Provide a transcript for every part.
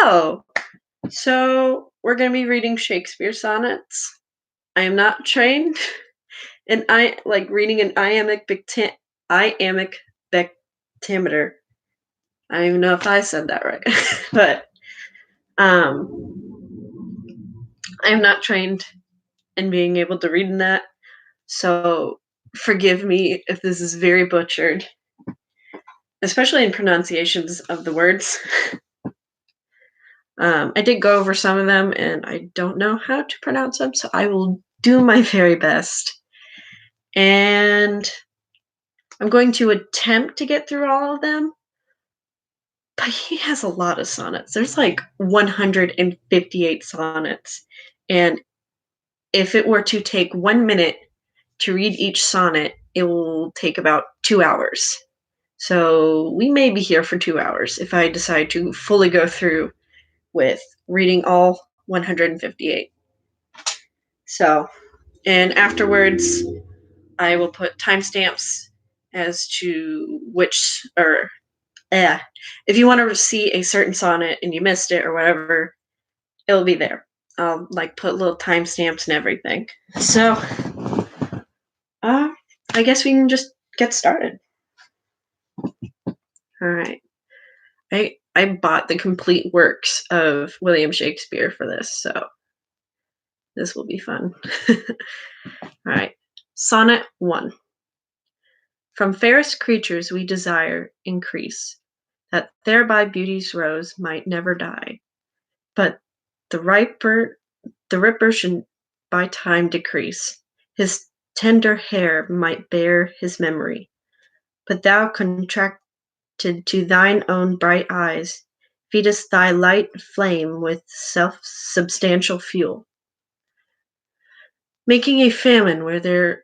Hello. So we're going to be reading Shakespeare sonnets. I am not trained in I like reading an iambic pentameter. I don't even know if I said that right, but I am not trained in being able to read in that. So forgive me if this is very butchered, especially in pronunciations of the words. I did go over some of them, and I don't know how to pronounce them, so I will do my very best. And I'm going to attempt to get through all of them, but he has a lot of sonnets. There's like 158 sonnets. And if it were to take 1 minute to read each sonnet, it will take about 2 hours. So we may be here for 2 hours if I decide to fully go through with reading all 158. So, and afterwards, I will put timestamps as to which, or if you want to see a certain sonnet and you missed it or whatever, it'll be there. I'll like put little timestamps and everything. So, I guess we can just get started. All right. I bought the complete works of William Shakespeare for this, so this will be fun. All right. Sonnet 1. From fairest creatures we desire increase, that thereby beauty's rose might never die. But the ripper should by time decrease. His tender hair might bear his memory. But thou contracted to thine own bright eyes, feedest thy light flame with self-substantial fuel, making a famine where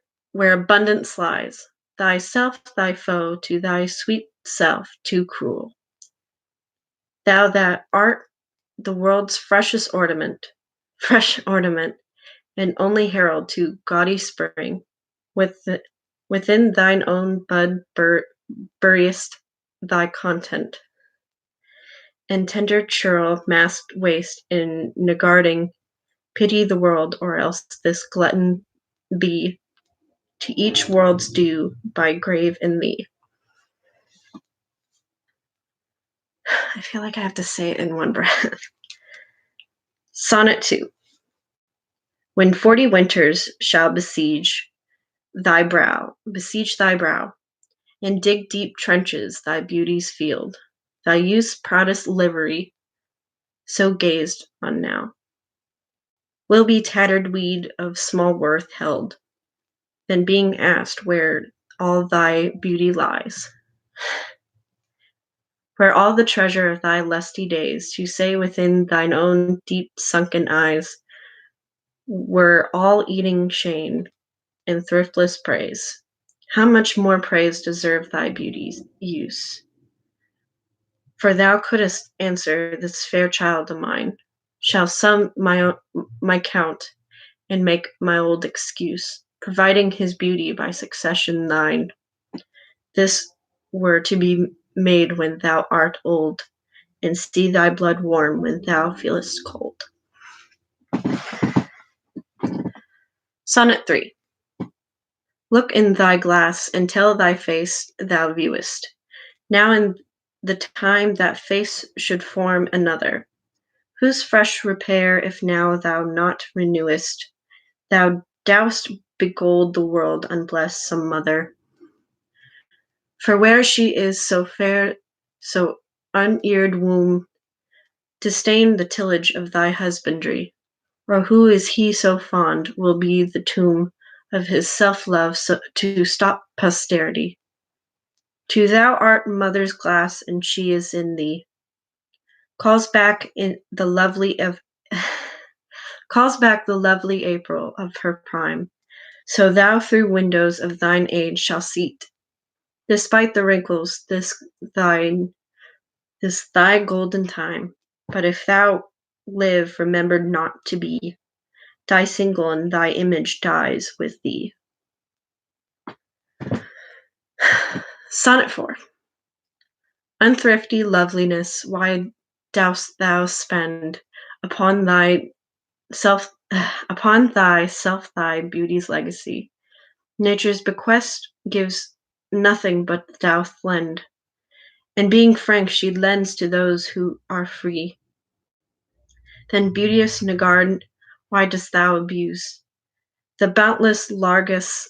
abundance lies. Thyself thy foe, to thy sweet self too cruel. Thou that art the world's fresh ornament, and only herald to gaudy spring, within thine own bud buryest thy content, and tender churl masked waste in negarding pity the world, or else this glutton be to each world's due by grave in thee. I feel like I have to say it in one breath. Sonnet 2. When 40 winters shall besiege thy brow, and dig deep trenches thy beauty's field, thy youth's proudest livery, so gazed on now, will be tattered weed of small worth held, then being asked where all thy beauty lies, where all the treasure of thy lusty days, to say within thine own deep sunken eyes, were all eating shame and thriftless praise. How much more praise deserve thy beauty's use? For thou couldst answer this fair child of mine, shall sum my count, and make my old excuse, providing his beauty by succession thine. This were to be made when thou art old, and see thy blood warm when thou feelest cold. Sonnet 3. Look in thy glass, and tell thy face thou viewest. Now in the time that face should form another, whose fresh repair if now thou not renewest, thou dost begold the world unbless some mother. For where she is so fair, so uneared womb, disdain the tillage of thy husbandry, or who is he so fond will be the tomb of his self-love to stop posterity. To thou art mother's glass, and she is in thee, calls back the lovely April of her prime. So thou through windows of thine age shalt seet, despite the wrinkles, this thy golden time. But if thou live remembered not to be, die single, and thy image dies with thee. Sonnet 4. Unthrifty loveliness, why dost thou spend upon thy self upon thyself thy beauty's legacy. Nature's bequest gives nothing but doth lend, and being frank she lends to those who are free. Then beauteous Nagard, why dost thou abuse the boundless largess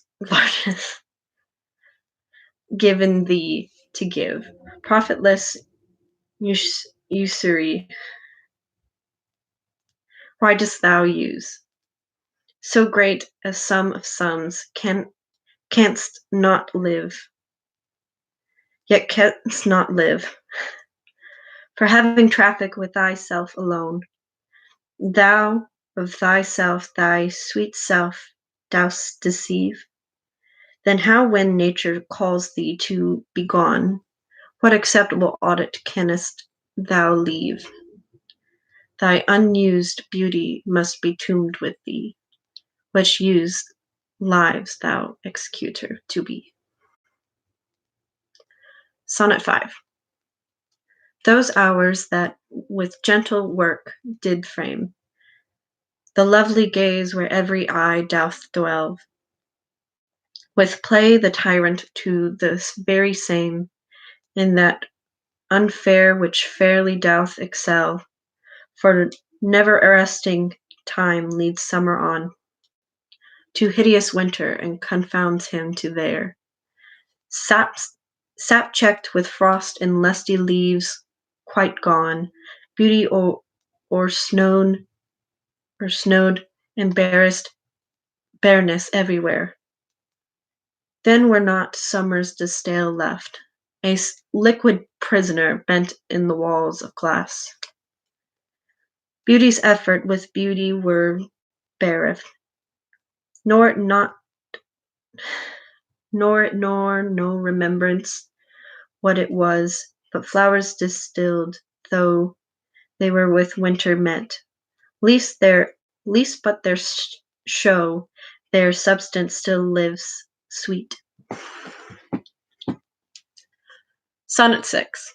given thee to give, profitless usury, why dost thou use? So great a sum of sums canst not live, yet canst not live, for having traffic with thyself alone. Thou of thyself, thy sweet self, dost deceive. Then how when nature calls thee to be gone, what acceptable audit canst thou leave? Thy unused beauty must be tombed with thee, which used lives thou executor to be. Sonnet 5. Those hours that with gentle work did frame the lovely gaze where every eye doth dwell, with play the tyrant to the very same, in that unfair which fairly doth excel, for never arresting time leads summer on to hideous winter and confounds him to there. Sap checked with frost and lusty leaves quite gone, beauty or snowed, embarrassed bareness everywhere. Then were not summer's distail left, a liquid prisoner bent in the walls of glass. Beauty's effort with beauty were bareth, nor no remembrance what it was, but flowers distilled, though they were with winter met. Least but their show, their substance still lives sweet. Sonnet 6.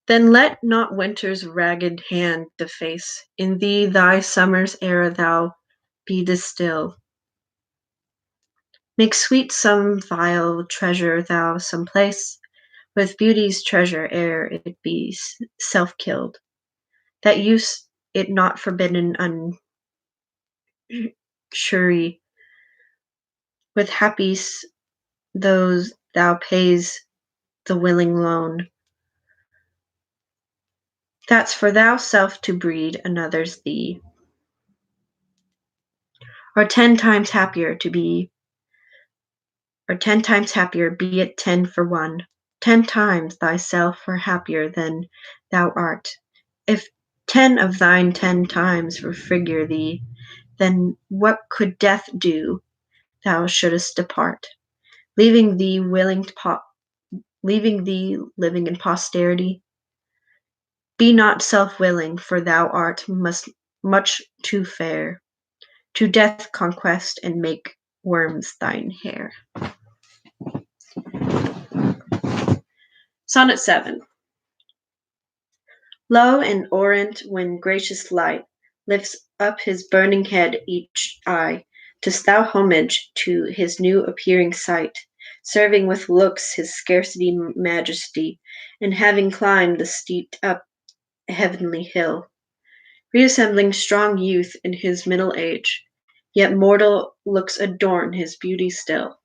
Then let not winter's ragged hand deface in thee thy summer's era thou be distill. Make sweet some vile treasure thou some place, with beauty's treasure ere it be self-killed, that use it not forbidden unsury, with happy those thou pays the willing loan. That's for thou self to breed another's thee, or 10 times happier to be, or 10 times happier, be it 10 for 1. 10 times thyself are happier than thou art. If 10 of thine 10 times refigure thee, then what could death do? Thou shouldst depart, leaving thee living in posterity. Be not self-willing, for thou art much too fair to death conquest and make worms thine hair. Sonnet 7. Lo, an orient when gracious light lifts up his burning head each eye, dost thou homage to his new appearing sight, serving with looks his scarcity majesty, and having climbed the steep up heavenly hill, reassembling strong youth in his middle age, yet mortal looks adorn his beauty still,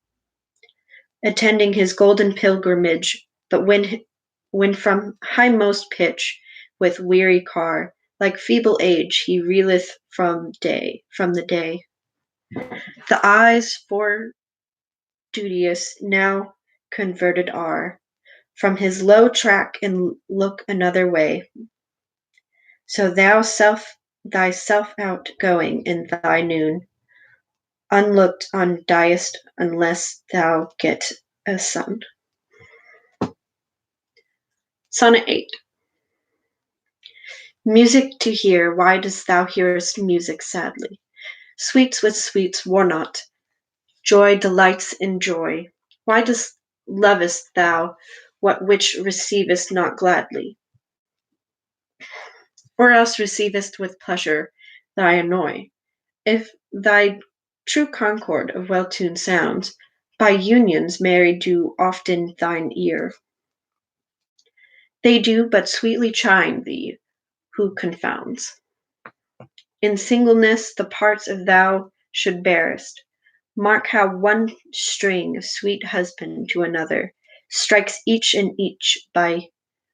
attending his golden pilgrimage, but when from highmost pitch with weary car, like feeble age he reeleth from the day. The eyes for duteous now converted are from his low track and look another way. So thou thyself out going in thy noon, unlooked on diest unless thou get a sun. Sonnet 8. Music to hear, why dost thou hearest music sadly? Sweets with sweets war not, joy delights in joy. Why lovest thou what which receivest not gladly? or else receivest with pleasure thy annoy. If thy true concord of well-tuned sounds, by unions married do often thine ear, they do but sweetly chime thee, who confounds. In singleness the parts of thou should bearest. Mark how one string of sweet husband to another strikes each and each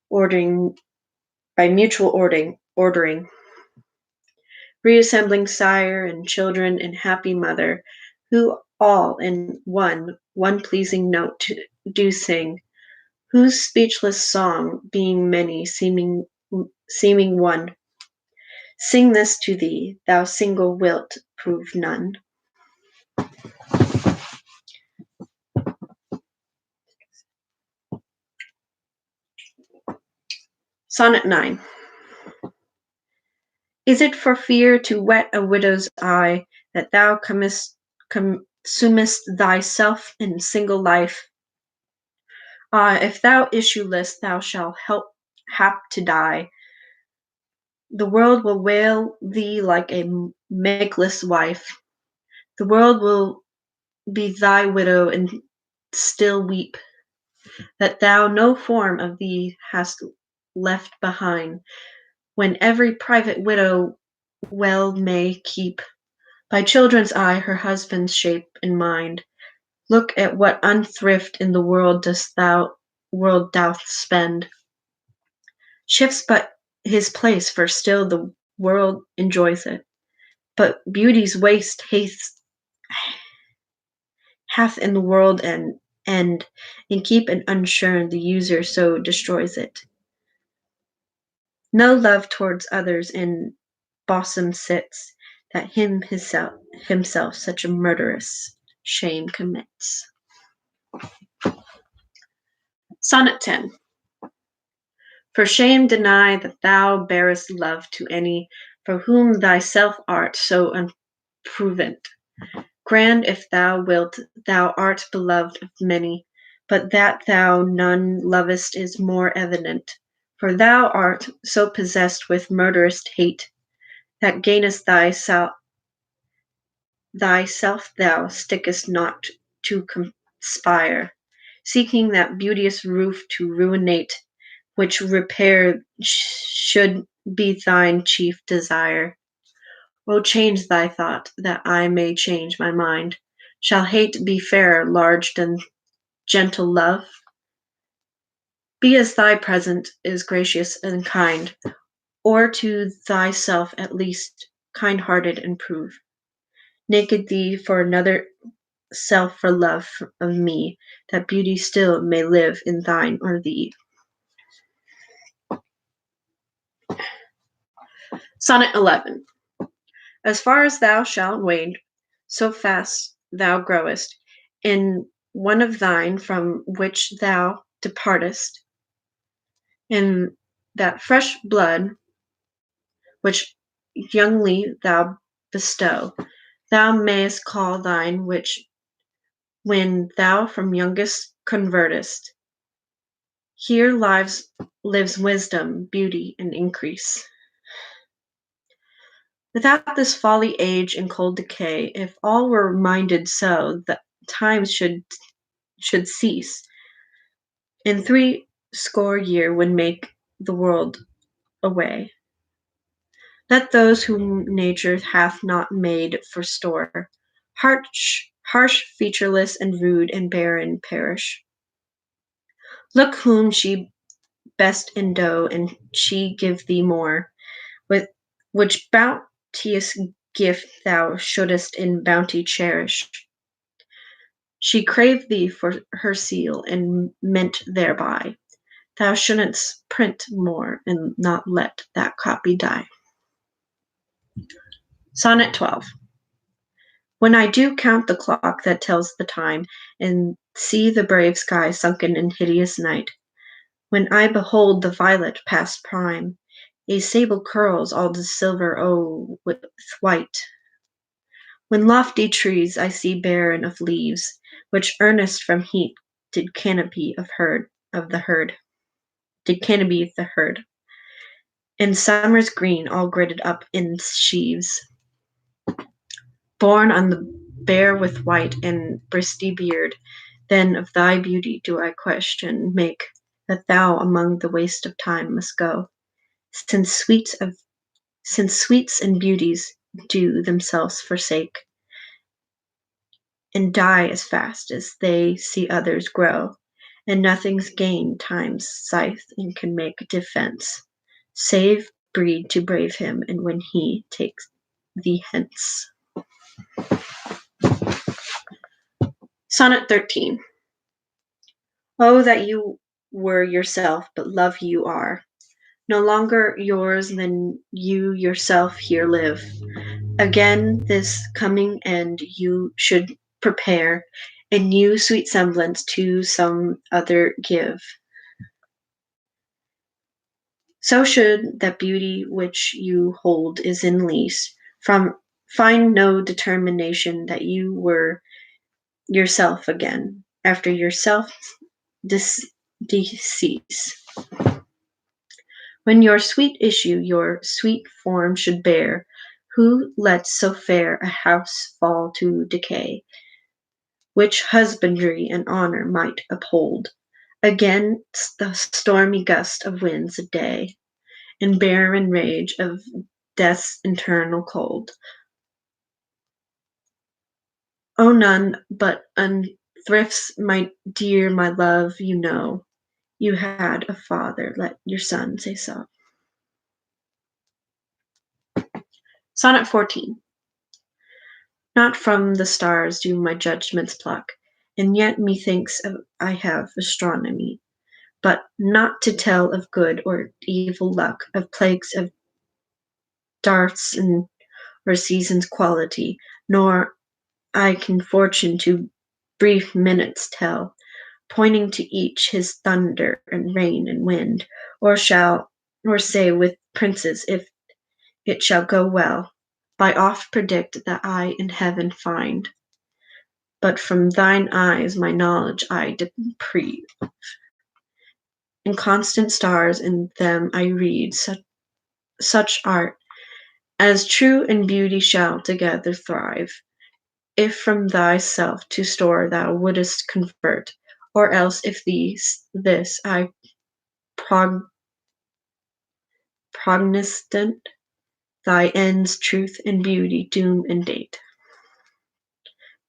ordering by mutual ordering, reassembling sire and children and happy mother, who all in one pleasing note do sing, whose speechless song, being many, seeming one, sing this to thee, thou single wilt prove none. Sonnet 9. Is it for fear to wet a widow's eye that thou consumest thyself in single life? Ah, if thou issueless thou shalt hap to die, the world will wail thee like a makeless wife. The world will be thy widow and still weep that thou no form of thee hast left behind, when every private widow well may keep by children's eye her husband's shape in mind. Look at what unthrift in the world doth spend. Shifts but his place, for still the world enjoys it. But beauty's waste hath in the world an end, and keep it unshorn the user so destroys it. No love towards others in bosom sits, that himself such a murderous shame commits. Sonnet 10. For shame deny that thou bearest love to any for whom thyself art so unproven. Grand if thou wilt, thou art beloved of many, but that thou none lovest is more evident. For thou art so possessed with murderous hate, that gainest thyself thou stickest not to conspire, seeking that beauteous roof to ruinate, which repair should be thine chief desire. O change thy thought, that I may change my mind. Shall hate be fairer large than gentle love? Be as thy present is gracious and kind, or to thyself at least kind-hearted and prove. Naked thee for another self for love of me, that beauty still may live in thine or thee. Sonnet 11. As far as thou shalt wade, so fast thou growest, in one of thine from which thou departest, in that fresh blood which youngly thou bestow, thou mayest call thine which when thou from youngest convertest. Here lives wisdom, beauty, and increase. Without this folly, age, and cold decay, if all were minded so, that times should cease, in 60 year would make the world away. Let those whom nature hath not made for store, harsh, featureless, and rude, and barren, perish. Look whom she best endow, and she give thee more, with which bounteous gift thou shouldest in bounty cherish. She craved thee for her seal, and meant thereby thou shouldst print more, and not let that copy die. Sonnet 12. When I do count the clock that tells the time, and see the brave sky sunken in hideous night, when I behold the violet past prime, a sable curls all the silver with white, when lofty trees I see barren of leaves, which earnest from heat did canopy the herd, in summer's green all gridded up in sheaves, born on the bear with white and bristy beard, then of thy beauty do I question make, that thou among the waste of time must go, since sweets and beauties do themselves forsake, and die as fast as they see others grow, and nothing's gained time's scythe and can make defence, save breed to brave him, and when he takes thee hence. Sonnet 13. Oh, that you were yourself, but love you are. No longer yours than you yourself here live. Again this coming end you should prepare, a new sweet semblance to some other give. So should that beauty which you hold is in lease, from find no determination that you were yourself again, after yourself decease. When your sweet issue your sweet form should bear, who lets so fair a house fall to decay, which husbandry and honor might uphold against the stormy gust of winds a day, and barren rage of death's eternal cold? Oh, none but unthrifts, my dear, my love, you know. You had a father, let your son say so. Sonnet 14. Not from the stars do my judgments pluck, and yet methinks I have astronomy, but not to tell of good or evil luck, of plagues, of darts, and or seasons' quality, nor I can fortune to brief minutes tell, pointing to each his thunder and rain and wind, or say with princes if it shall go well, by oft predict that I in heaven find. But from thine eyes my knowledge I deprive. Inconstant stars in them I read such art as true and beauty shall together thrive, if from thyself to store thou wouldest convert, or else if this I prognosticate thy ends, truth and beauty, doom and date.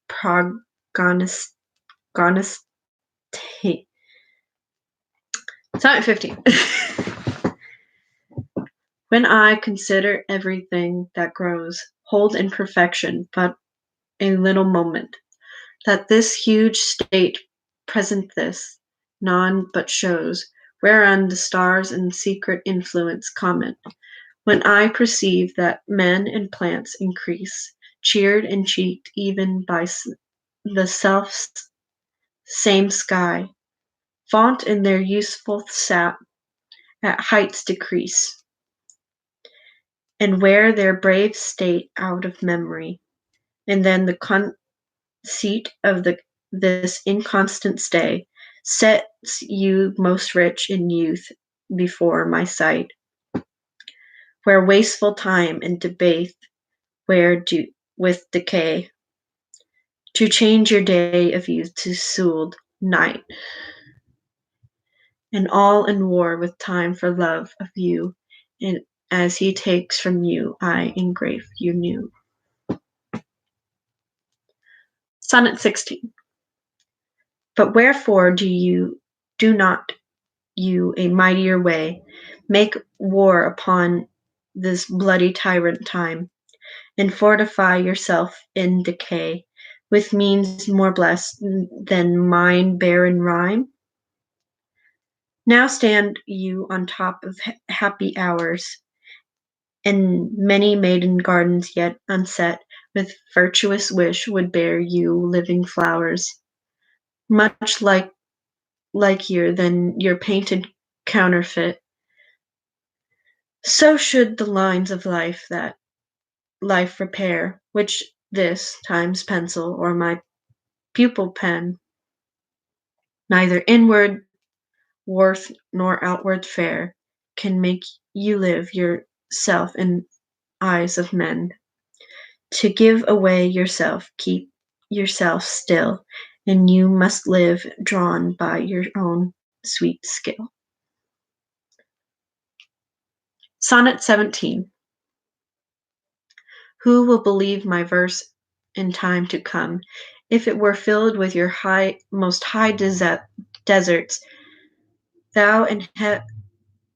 Prognosticate. Sonnet 15. When I consider everything that grows, hold in perfection but a little moment, that this huge state presenteth none but shows, whereon the stars in secret influence comment. When I perceive that men and plants increase, cheered and cheeked even by the self same sky, fount in their useful sap at heights decrease, and wear their brave state out of memory, and then the conceit of this inconstant stay sets you most rich in youth before my sight, where wasteful time and debate with decay, to change your day of youth to soiled night, and all in war with time for love of you, and as he takes from you, I engrave you new. Sonnet 16. But wherefore do not you a mightier way make war upon this bloody tyrant time, and fortify yourself in decay with means more blessed than mine barren rhyme? Now stand you on top of happy hours, and many maiden gardens yet unset with virtuous wish would bear you living flowers, much likier than your painted counterfeit. So should the lines of life that life repair, which this time's pencil or my pupil pen, neither inward worth nor outward fair, can make you live yourself in eyes of men. To give away yourself, keep yourself still, and you must live drawn by your own sweet skill. Sonnet 17. Who will believe my verse in time to come, if it were filled with your most high deserts, thou and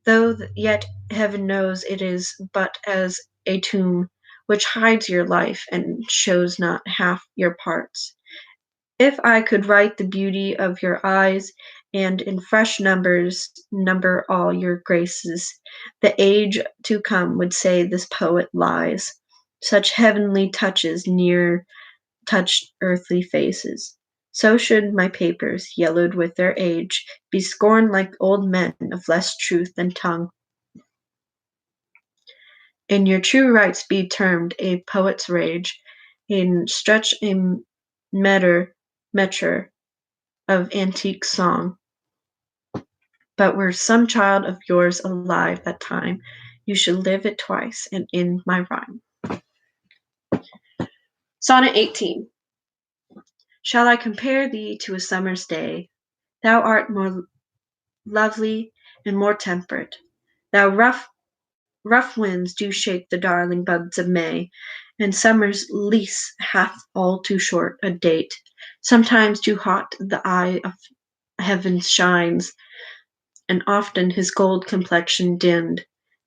though yet heaven knows it is but as a tomb, which hides your life and shows not half your parts. If I could write the beauty of your eyes, and in fresh numbers number all your graces, the age to come would say this poet lies. Such heavenly touches near touch earthly faces. So should my papers, yellowed with their age, be scorned like old men of less truth than tongue. In your true rights be termed a poet's rage, in stretch a metre of antique song. But were some child of yours alive that time, you should live it twice, and in my rhyme. Sonnet 18. Shall I compare thee to a summer's day? Thou art more lovely and more temperate. Thou rough winds do shake the darling buds of May, and summer's lease hath all too short a date. Sometimes too hot the eye of heaven shines, and often his gold complexion dimmed,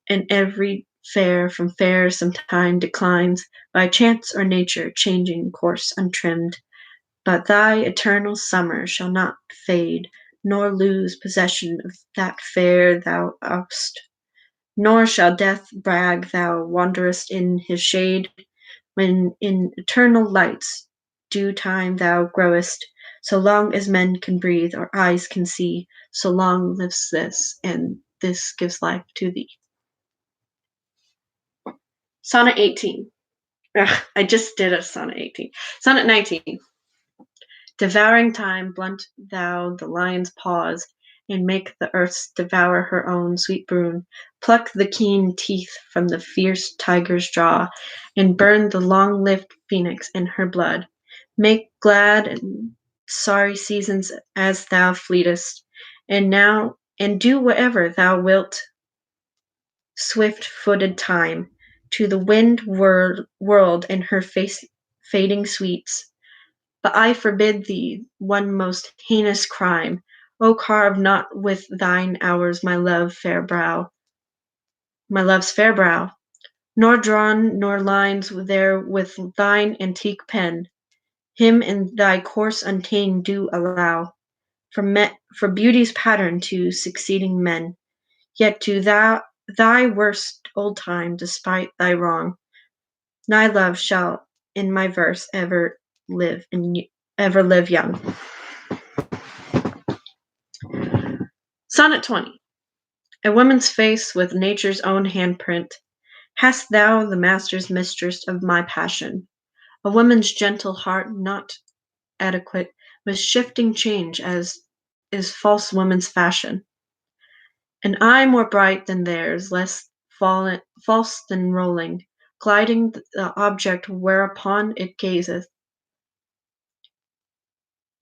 and every fair from fair sometime declines, by chance or nature changing course untrimmed. But thy eternal summer shall not fade, nor lose possession of that fair thou oust. Nor shall death brag thou wanderest in his shade, when in eternal light's due time thou growest. So long as men can breathe or eyes can see, so long lives this, and this gives life to thee. Sonnet 18. I just did a sonnet 18. Sonnet 19. Devouring time, blunt thou the lion's paws, and make the earth devour her own sweet brood. Pluck the keen teeth from the fierce tiger's jaw, and burn the long-lived phoenix in her blood. Make glad and sorry seasons as thou fleetest, and do whatever thou wilt. Swift-footed time, to the wind world and her fading sweets. But I forbid thee one most heinous crime. O carve not with thine hours my love's fair brow, nor drawn nor lines there with thine antique pen. Him in thy course untamed do allow, for beauty's pattern to succeeding men. Yet to thy worst old time, despite thy wrong, thy love shall in my verse ever live young. Sonnet 20. A woman's face with nature's own handprint. Hast thou the master's mistress of my passion? A woman's gentle heart not adequate with shifting change as is false woman's fashion. An eye more bright than theirs, less false than rolling, gliding the object whereupon it gazeth.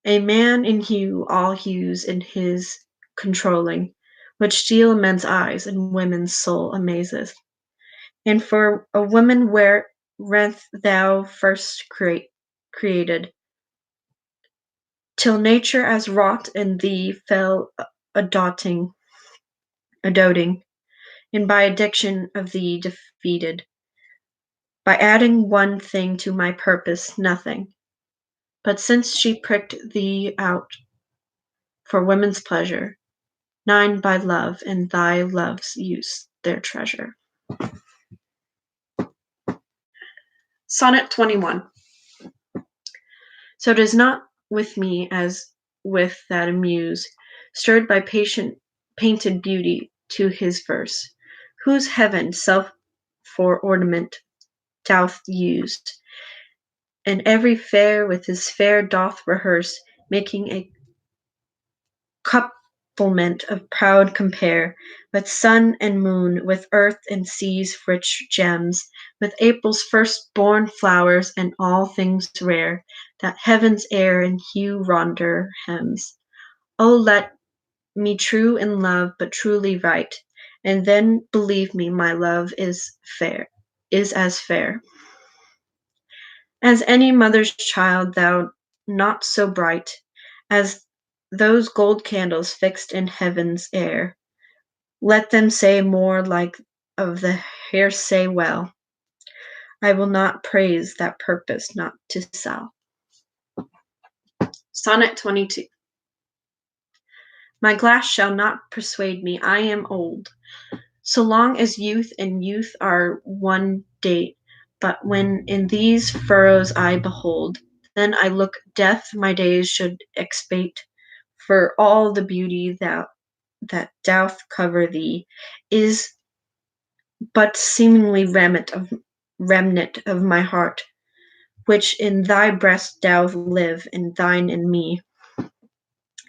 A man in hue, all hues in his controlling, which steal men's eyes and women's soul amazeth. And for a woman wherewith thou first created, till nature as wrought in thee fell a doting, and by addiction of thee defeated, by adding one thing to my purpose, nothing. But since she pricked thee out for women's pleasure, nine by love and thy love's use their treasure. Sonnet 21. So it is not with me as with that amuse, stirred by painted beauty to his verse, whose heaven self for ornament doth use, and every fair with his fair doth rehearse, making a fulment of proud compare, with sun and moon, with earth and sea's rich gems, with April's first-born flowers and all things rare, that heaven's air in hue ronder hems. O let me true in love, but truly right, and then believe me my love is as fair as any mother's child, thou not so bright as those gold candles fixed in heaven's air. Let them say more like of the hearsay well. I will not praise that purpose not to sell. Sonnet 22. My glass shall not persuade me I am old, so long as youth and youth are one date. But when in these furrows I behold, then I look death my days should expate. For all the beauty that doth cover thee is but seemingly remnant of my heart, which in thy breast doth live, and thine in me.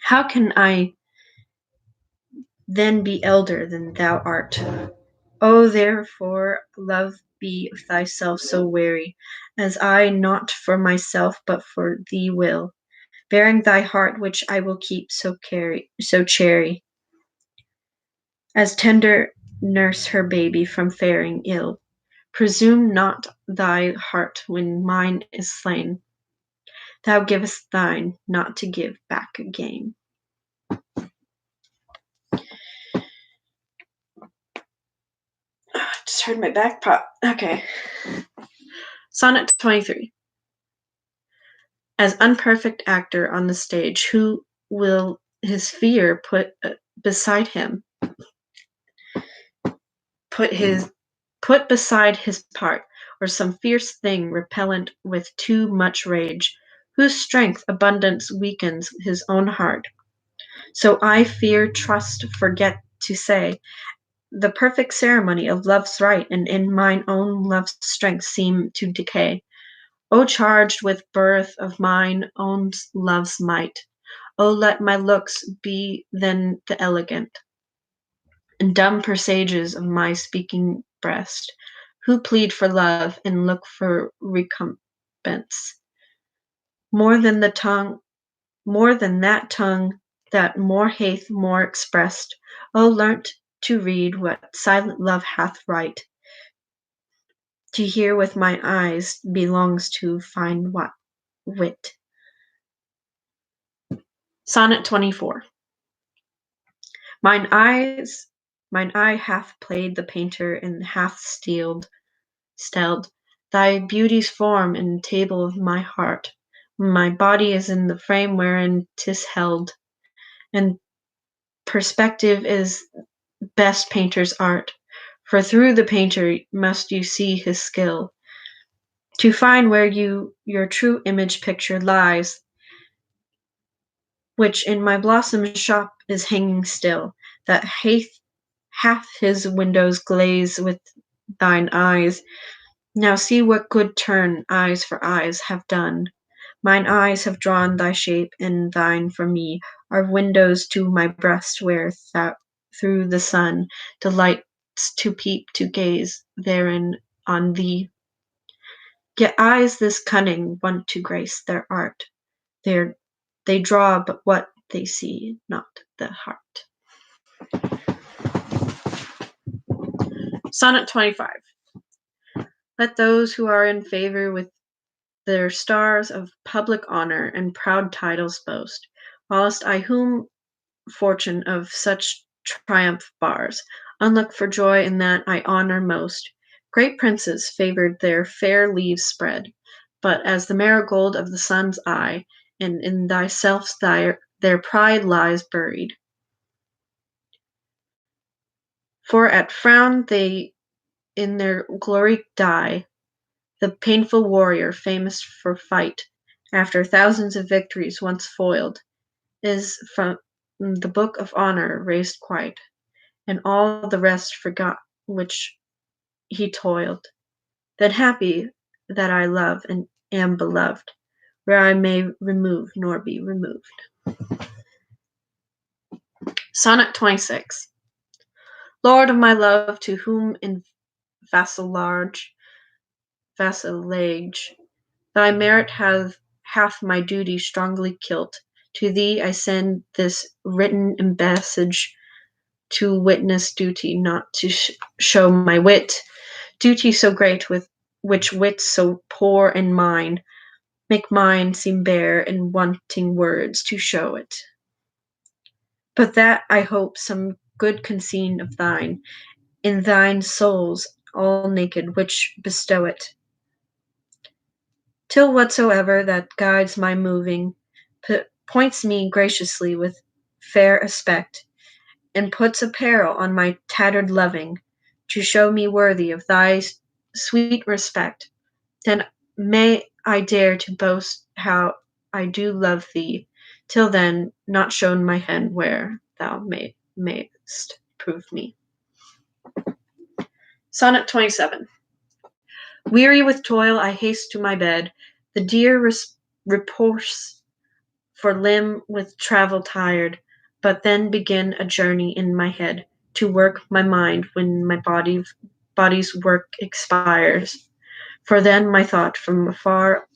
How can I then be elder than thou art? O therefore love be of thyself so wary, as I not for myself but for thee will, bearing thy heart which I will keep so chary, as tender nurse her baby from faring ill. Presume not thy heart when mine is slain. Thou givest thine, not to give back again. Just heard my back pop. Okay. Sonnet 23. As unperfect actor on the stage, who will his fear beside him? Put beside his part, or some fierce thing repellent with too much rage, whose strength abundance weakens his own heart. So I fear, trust, forget to say, the perfect ceremony of love's rite, and in mine own love's strength seem to decay. O charged with birth of mine own love's might, O let my looks be then the elegant and dumb presages of my speaking breast, who plead for love and look for recompense. More than that tongue that more hath more expressed, O learnt to read what silent love hath right. To hear with my eyes belongs to find what wit. Sonnet 24. Mine eye hath played the painter and hath stelled thy beauty's form and table of my heart. My body is in the frame wherein 'tis held, and perspective is best painter's art. For through the painter must you see his skill, to find where your true image picture lies, which in my blossom shop is hanging still, that hath his windows glazed with thine eyes. Now see what good turn eyes for eyes have done. Mine eyes have drawn thy shape, and thine for me are windows to my breast, where through the sun delights to peep to gaze therein on thee. Yet eyes this cunning want to grace their art. They draw but what they see, not the heart. Sonnet 25. Let those who are in favor with their stars of public honor and proud titles boast, whilst I whom fortune of such triumph bars, unlook for joy in that I honor most. Great princes favored their fair leaves spread, but as the marigold of the sun's eye, and in thyself their pride lies buried. For at frown they in their glory die, the painful warrior famous for fight, after thousands of victories once foiled, is from the book of honor raised quite, and all the rest forgot which he toiled. Then happy that I love and am beloved, where I may remove nor be removed. Sonnet 26. Lord of my love, to whom in vassalage thy merit hath my duty strongly kilt. To thee I send this written embassage to witness duty, not to show my wit. Duty so great, with which wits so poor in mine make mine seem bare and wanting words to show it. But that I hope some good conceit of thine in thine souls all naked, which bestow it. Till whatsoever that guides my moving points me graciously with fair aspect, and puts apparel on my tattered loving, to show me worthy of thy sweet respect. Then may I dare to boast how I do love thee, till then not shown my hand where thou mayst prove me. Sonnet 27. Weary with toil, I haste to my bed. The dear repose for limb with travel tired, but then begin a journey in my head to work my mind when my body's work expires. For then my thought from afar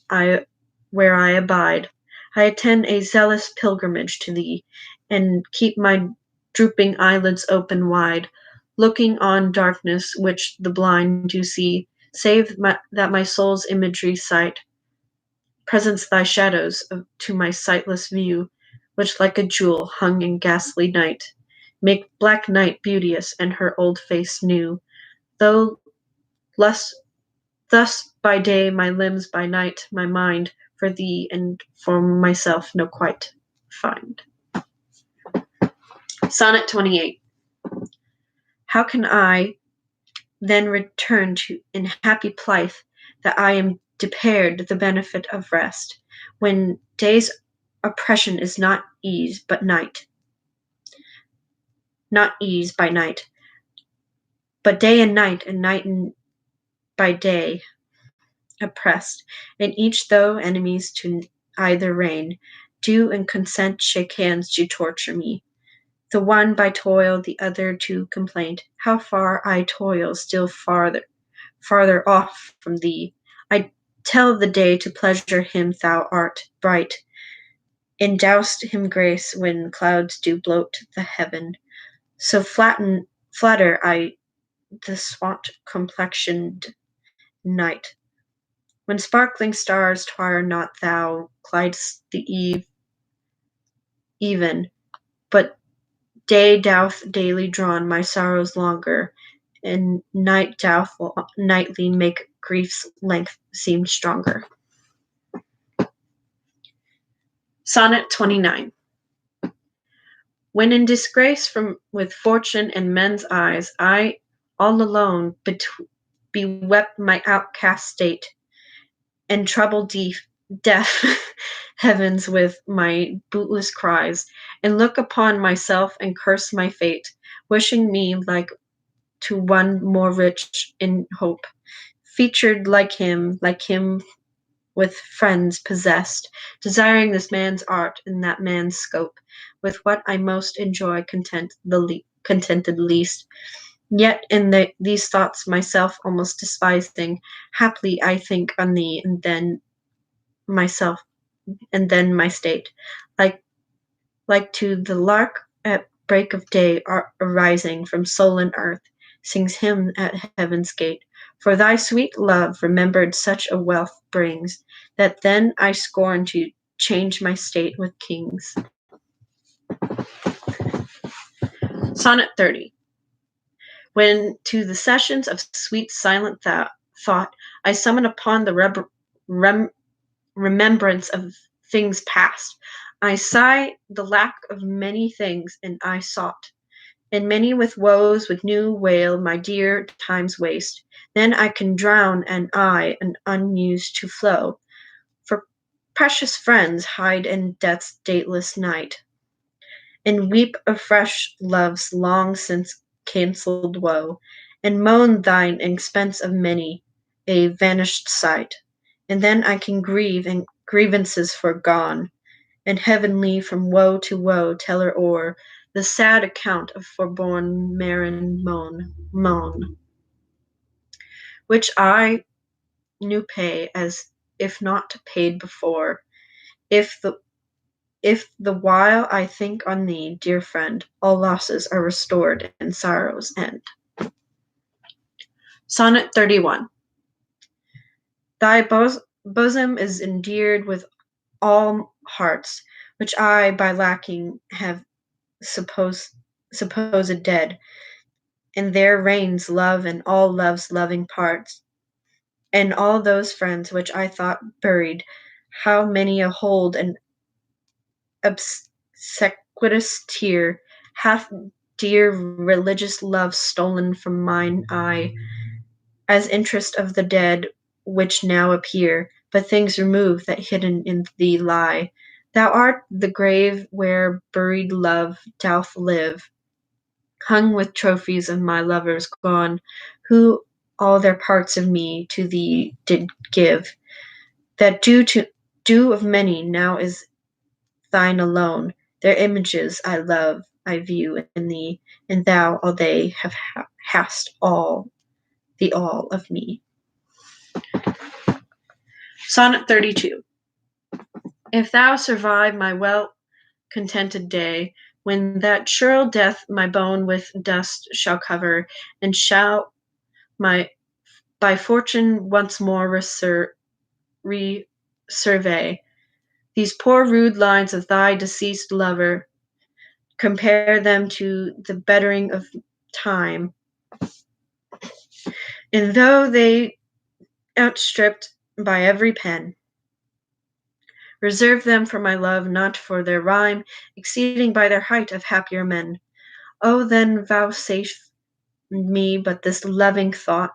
where I abide, I attend a zealous pilgrimage to thee, and keep my drooping eyelids open wide, looking on darkness which the blind do see, save that my soul's imagery sight presents thy shadows to my sightless view, which like a jewel hung in ghastly night, make black night beauteous and her old face new, though thus by day my limbs, by night my mind, for thee and for myself no quite find. Sonnet 28. How can I then return to in happy plight that I am depared the benefit of rest, when day's oppression is not ease by night, but day and night by day oppressed, and each though enemies to either reign, do in consent shake hands to torture me. The one by toil, the other to complaint. How far I toil, still farther off from thee. I tell the day to pleasure him thou art bright, endowst him grace when clouds do bloat the heaven. So flatter I the swart complexioned night. When sparkling stars twire not thou glidest the even, but day doth daily drawn my sorrows longer, and night doth nightly make grief's length seem stronger. Sonnet 29. When in disgrace with fortune and men's eyes, I all alone bewept my outcast state, and troubled deaf heavens with my bootless cries, and look upon myself and curse my fate, wishing me like to one more rich in hope, featured like him with friends possessed, desiring this man's art and that man's scope, with what I most enjoy contented least. Yet in these thoughts myself almost despising, haply I think on thee, and then myself, and then my state, like to the lark at break of day arising from sullen earth, sings hymn at heaven's gate. For thy sweet love remembered such a wealth brings, that then I scorn to change my state with kings. Sonnet 30. When to the sessions of sweet silent thought I summon upon the remembrance of things past, I sigh the lack of many things, and I sought. And many with woes with new wail my dear time's waste. Then I can drown an eye and unused to flow. For precious friends hide in death's dateless night, and weep afresh love's long since cancelled woe, and moan thine expense of many a vanished sight. And then I can grieve and grievances forgone, and heavenly from woe to woe tell her o'er, the sad account of forborn Marin moan, which I knew pay as if not paid before, if the while I think on thee, dear friend, all losses are restored and sorrows end. Sonnet 31. Thy bosom is endeared with all hearts, which I by lacking have supposed dead, and there reigns love and all love's loving parts, and all those friends which I thought buried, how many a hold and obsequious tear hath dear religious love stolen from mine eye, as interest of the dead which now appear, but things removed that hidden in thee lie. Thou art the grave where buried love doth live, hung with trophies of my lovers gone, who all their parts of me to thee did give. That due of many now is thine alone. Their images I love, I view in thee, and thou all they hast all, the all of me. Sonnet 32. If thou survive my well contented day, when that sure death my bone with dust shall cover, and shall my by fortune once more resurvey these poor rude lines of thy deceased lover, compare them to the bettering of time, and though they outstripped by every pen, reserve them for my love, not for their rhyme, exceeding by their height of happier men. O then vouchsafe me but this loving thought,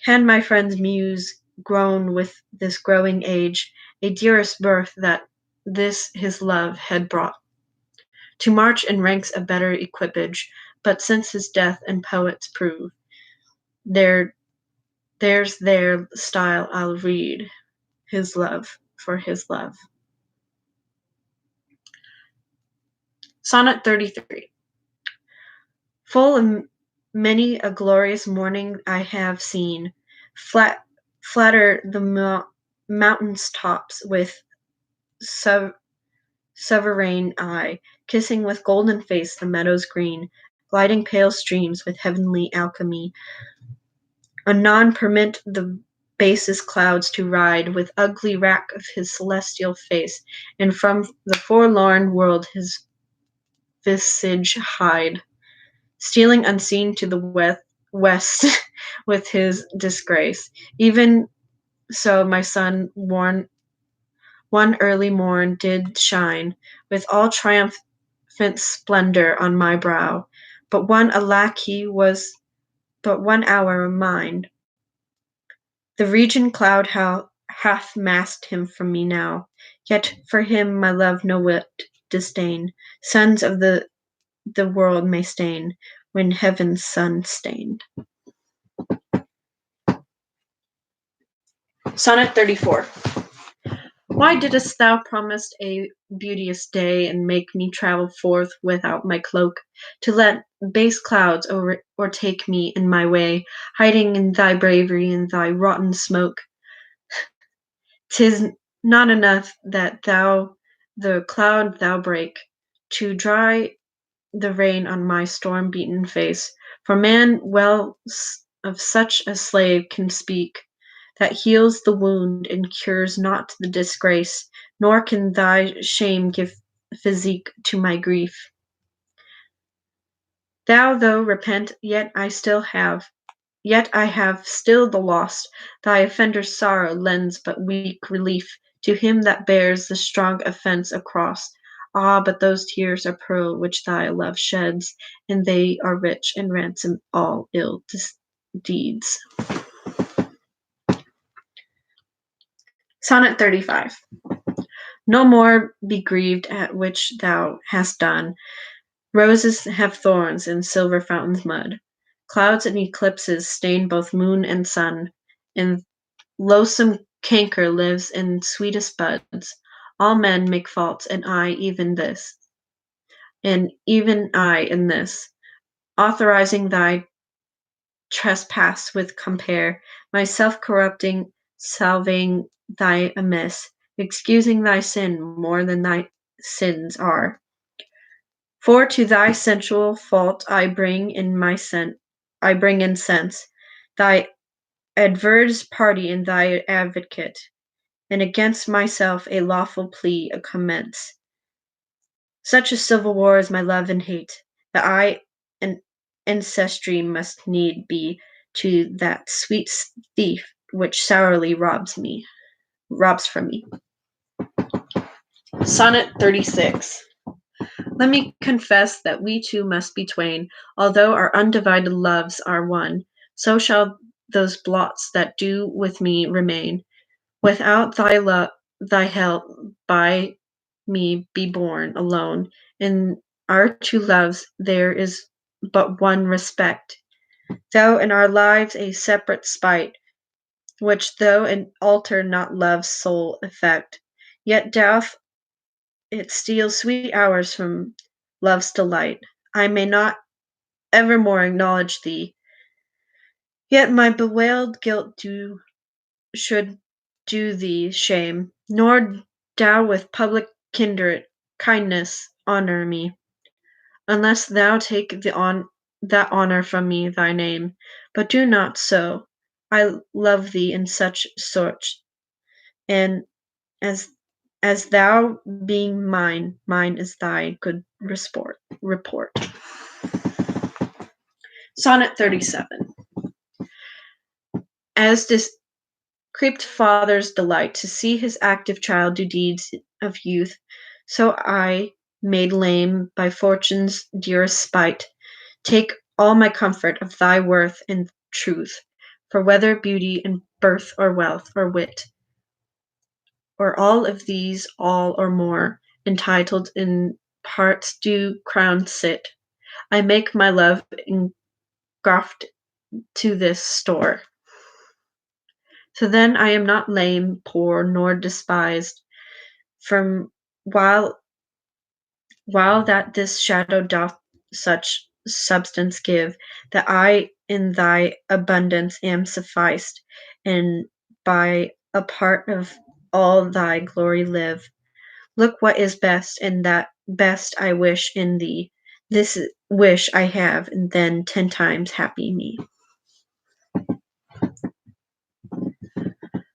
can my friend's muse grown with this growing age, a dearest birth that this his love had brought, to march in ranks a better equipage, but since his death and poets prove, there's their style I'll read, his love for his love. Sonnet 33. Full of many a glorious morning I have seen, flatter the mountain's tops with sovereign eye, kissing with golden face the meadows green, gliding pale streams with heavenly alchemy. Anon permit the basest clouds to ride with ugly rack of his celestial face, and from the forlorn world his visage hide, stealing unseen to the west with his disgrace. Even so my sun one early morn did shine with all triumphant splendor on my brow, but one alack he was but 1 hour mine. The region cloud hath masked him from me now, yet for him my love no whit disdain. Sons of the world may stain, when heaven's sun stained. Sonnet 34. Why didst thou promise a beauteous day, and make me travel forth without my cloak, to let base clouds o'ertake me in my way, hiding in thy bravery and thy rotten smoke? 'Tis not enough that the cloud thou break, to dry the rain on my storm-beaten face, for man well of such a slave can speak, that heals the wound and cures not the disgrace, nor can thy shame give physique to my grief. Thou though repent, yet I have still the lost. Thy offender's sorrow lends but weak relief to him that bears the strong offense across. Ah, but those tears are pearl which thy love sheds, and they are rich and ransom all ill deeds. Sonnet 35. No more be grieved at which thou hast done. Roses have thorns and silver fountains mud. Clouds and eclipses stain both moon and sun, and loathsome canker lives in sweetest buds. All men make faults, and I even this. and even I in this, authorizing thy trespass with compare, myself corrupting, salving thy amiss, excusing thy sin more than thy sins are. For to thy sensual fault I bring in sense, thy adverse party and thy advocate, and against myself a lawful plea commence. Such a civil war is my love and hate, that I an ancestry must need be to that sweet thief which sourly robs from me. Sonnet 36. Let me confess that we two must be twain, although our undivided loves are one. So shall those blots that do with me remain. Without thy help, by me be born alone. In our two loves there is but one respect. Though in our lives a separate spite, which though an alter not love's sole effect, yet doth it steal sweet hours from love's delight. I may not evermore acknowledge thee, yet my bewailed guilt should do thee shame, nor thou with public kindness honour me, unless thou take that honour from me thy name. But do not so. I love thee in such sort, and as thou being mine is thy good report. Sonnet 37. As this creeped father's delight to see his active child do deeds of youth, so I, made lame by fortune's dearest spite, take all my comfort of thy worth and truth, for whether beauty and birth or wealth or wit, or all of these, all or more, entitled in parts do crown sit, I make my love engraft to this store. So then I am not lame, poor, nor despised, from while that this shadow doth such substance give, that I in thy abundance am sufficed, and by a part of all thy glory live. Look what is best, and that best I wish in thee. This wish I have, and then 10 times happy me.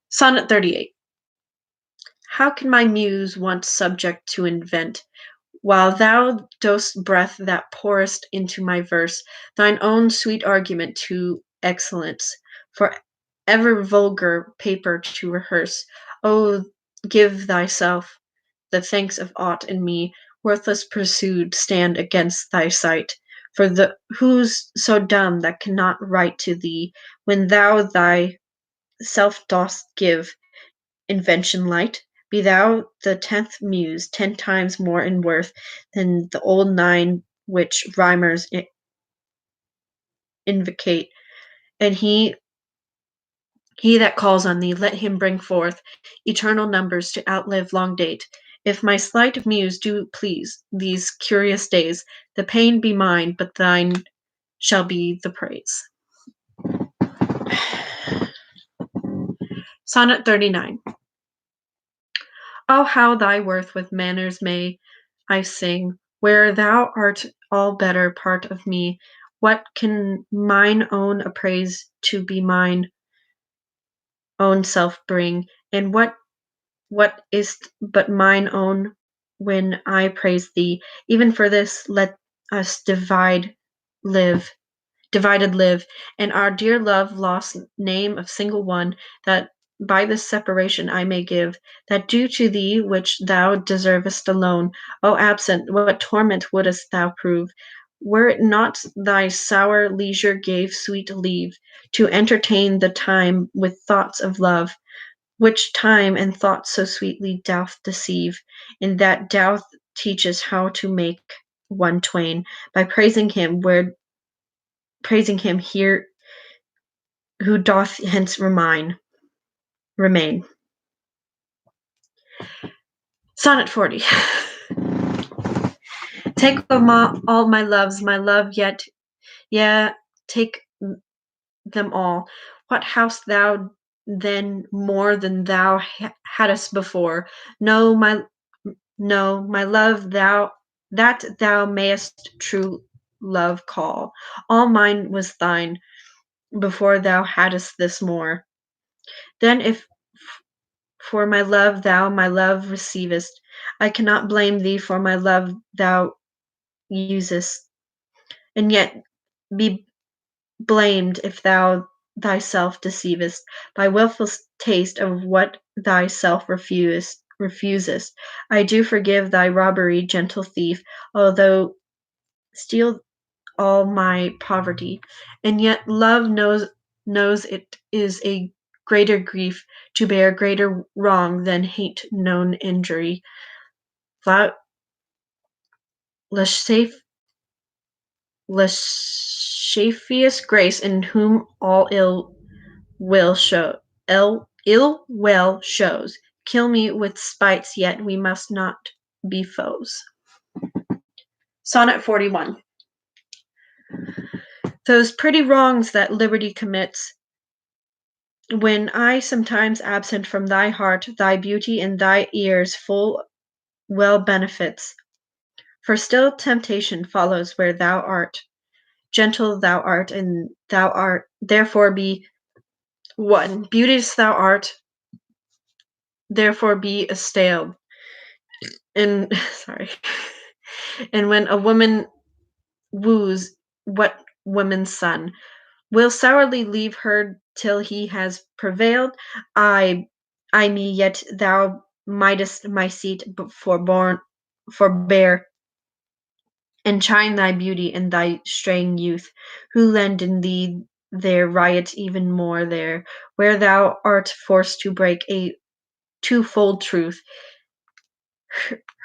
Sonnet 38. How can my muse, once subject to invent, while thou dost breath that pourest into my verse, thine own sweet argument to excellence, for ever vulgar paper to rehearse, O give thyself the thanks of aught in me, worthless pursued, stand against thy sight, for who's so dumb that cannot write to thee, when thou thyself dost give invention light? Be thou the 10th muse, 10 times more in worth than the old 9 which rhymers invocate, and he that calls on thee, let him bring forth eternal numbers to outlive long date. If my slight muse do please these curious days, the pain be mine, but thine shall be the praise. Sonnet 39. Oh, how thy worth with manners may I sing, where thou art all better part of me. What can mine own appraise to be mine own self bring? And what is but mine own when I praise thee? Even for this let us divided live, and our dear love lost name of single one, that by this separation I may give that due to thee which thou deservest alone. O absent, what torment wouldst thou prove, were it not thy sour leisure gave sweet leave to entertain the time with thoughts of love, which time and thought so sweetly doth deceive, in that doth teaches how to make one twain, by praising him here who doth hence remain. Sonnet 40. Take all my loves, my love, yet take them all. What hast thou then more than thou hadst before? No, my love, thou mayest true love call. All mine was thine before thou hadst this more. Then if for my love thou my love receivest, I cannot blame thee for my love thou usest, and yet be blamed if thou thyself deceivest by wilful taste of what thyself refusest. I do forgive thy robbery, gentle thief, although steal all my poverty, and yet love knows it is a greater grief to bear greater wrong than hate known injury. Lascivious grace, in whom all ill will shows. Kill me with spites, yet we must not be foes. Sonnet 41. Those pretty wrongs that liberty commits, when I sometimes absent from thy heart, thy beauty in thy ears full well benefits. For still temptation follows where thou art. Gentle thou art, and thou art therefore be one. Beauteous thou art, therefore be assailed. And sorry. And when a woman woos, what woman's son will sourly leave her till he has prevailed? I me, yet thou mightest my seat forbear, and chine thy beauty and thy straying youth, who lend in thee their riot even more there, where thou art forced to break a twofold truth,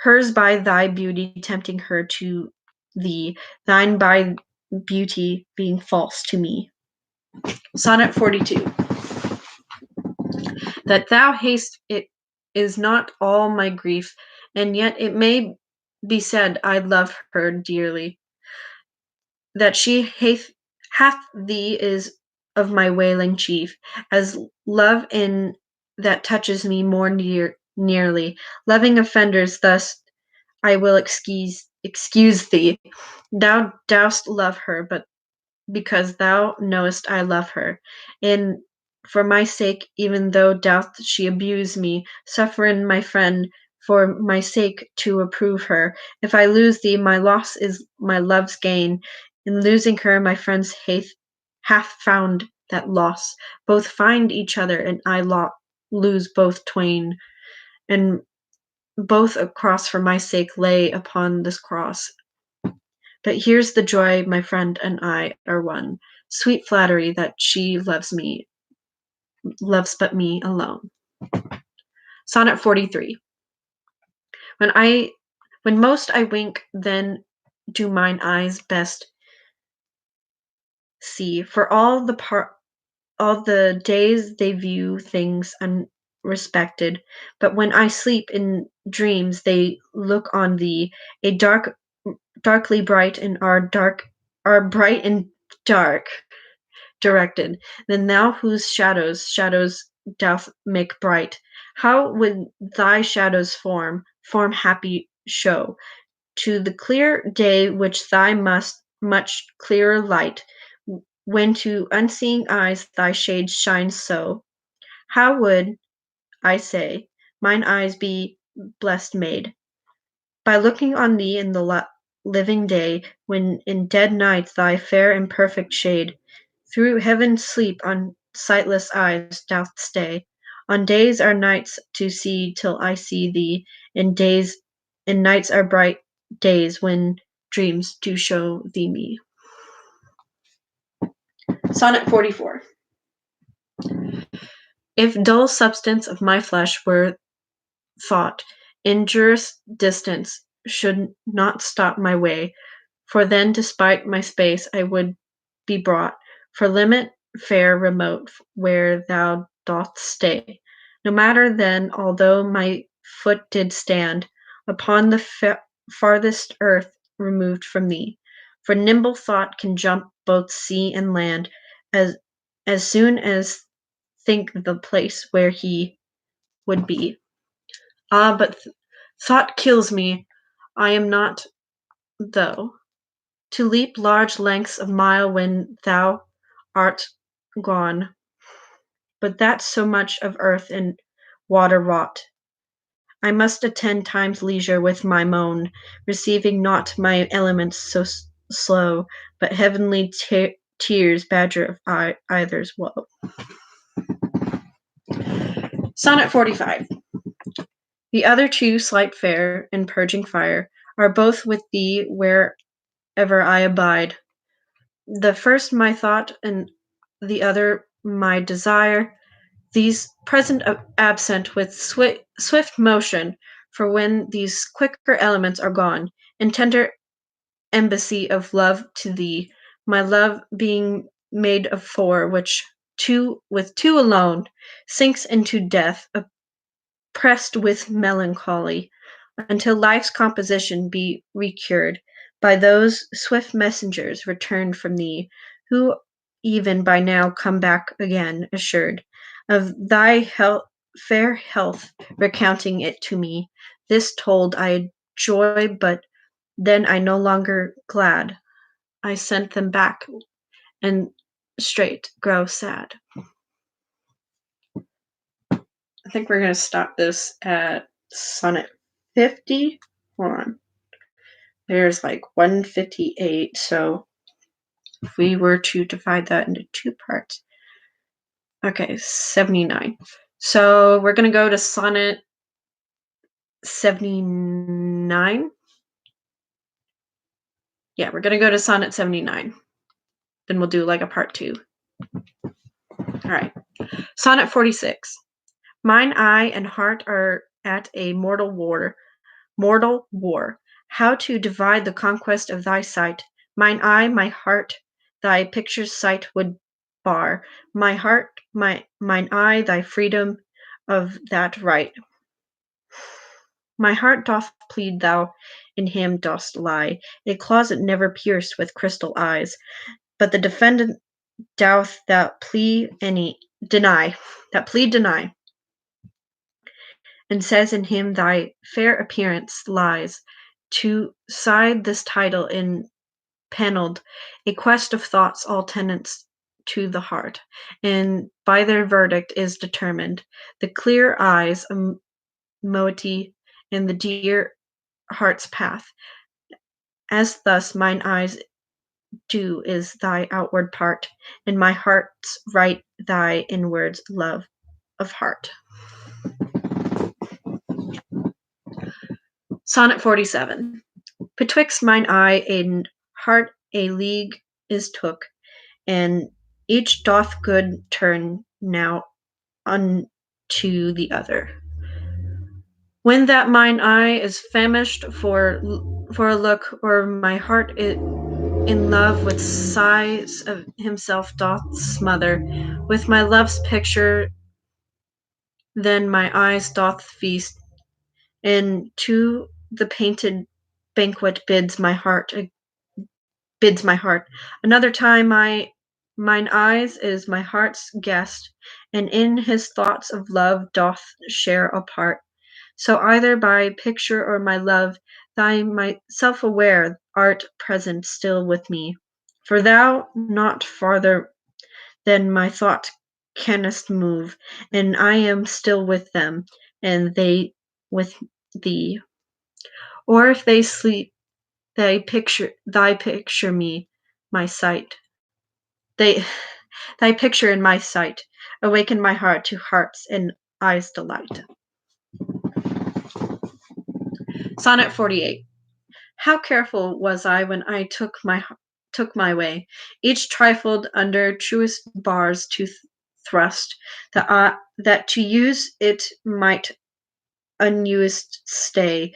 hers by thy beauty tempting her to thee, thine by beauty being false to me. Sonnet 42. That thou haste it is not all my grief, and yet it may be said I love her dearly. That she hath thee is of my wailing chief, as love in that touches me more nearly. Loving offenders thus I will excuse thee. Thou dost love her, but because thou knowest I love her, and for my sake, even though doth she abuse me, sufferin my friend for my sake to approve her. If I lose thee, my loss is my love's gain. In losing her, my friend's hath found that loss. Both find each other, and I lose both twain. And both a cross for my sake lay upon this cross. But here's the joy, my friend and I are one. Sweet flattery that she loves but me alone. Sonnet 43. When most I wink, then do mine eyes best see. For all the days they view things unrespected, but when I sleep in dreams, they look on thee, a darkly bright, and are bright and dark directed. Then thou whose shadows doth make bright, how would thy shadows form happy show to the clear day which thy much clearer light, when to unseeing eyes thy shades shine so? How would, I say, mine eyes be blessed made by looking on thee in the living day, when in dead night thy fair and perfect shade through heaven's sleep on sightless eyes doth stay. On days are nights to see till I see thee, and nights are bright days when dreams do show thee me. Sonnet 44. If dull substance of my flesh were thought, injurious distance should not stop my way, for then despite my space I would be brought, for limit fair remote where thou doth stay. No matter then, although my foot did stand upon the farthest earth, removed from thee. For nimble thought can jump both sea and land, as soon as think the place where he would be. Ah, but thought kills me. I am not, though, to leap large lengths of mile when thou art gone, but that so much of earth and water wrought. I must attend time's leisure with my moan, receiving not my elements so slow, but heavenly tears badger of either's woe. Sonnet 45. The other two, slight fare and purging fire, are both with thee wherever I abide. The first my thought, and the other my desire. These present absent with swift motion, for when these quicker elements are gone, in tender embassy of love to thee, my love being made of four, which with two alone sinks into death, oppressed with melancholy, until life's composition be recurred by those swift messengers returned from thee, who even by now come back again, assured of thy fair health, recounting it to me. This told I joy, but then I no longer glad. I sent them back and straight grow sad. I think we're going to stop this at Sonnet 50. Hold on. There's like 158. So if we were to divide that into two parts, okay, 79. So we're going to go to Sonnet 79. Yeah, we're going to go to Sonnet 79. Then we'll do like a part two. All right. Sonnet 46. Mine eye and heart are at a mortal war. How to divide the conquest of thy sight? Mine eye, my heart, thy picture's sight would bar. My heart, mine eye, thy freedom of that right. My heart doth plead, thou in him dost lie, a closet never pierced with crystal eyes. But the defendant doth that plea deny, and says in him thy fair appearance lies. To side this title in panelled, a quest of thoughts all tenants to the heart, and by their verdict is determined. The clear eyes, a moiety, and the dear heart's path. As thus mine eyes do is thy outward part, and my heart's right thy inward love of heart. Sonnet 47. Betwixt mine eye and heart a league is took, and each doth good turn now unto the other. When that mine eye is famished for a look, or my heart in love with sighs of himself doth smother, with my love's picture then my eyes doth feast, and to the painted banquet bids my heart. Another time mine eyes is my heart's guest, and in his thoughts of love doth share a part. So either by picture or my love, thou myself aware art present still with me. For thou not farther than my thought canst move, and I am still with them, and they with thee. Or if they sleep, thy picture me, my sight. Thy picture in my sight, awaken my heart to heart's and eyes' delight. Sonnet 48. How careful was I when I took my way, each trifled under truest bars to thrust, that to use it might unused stay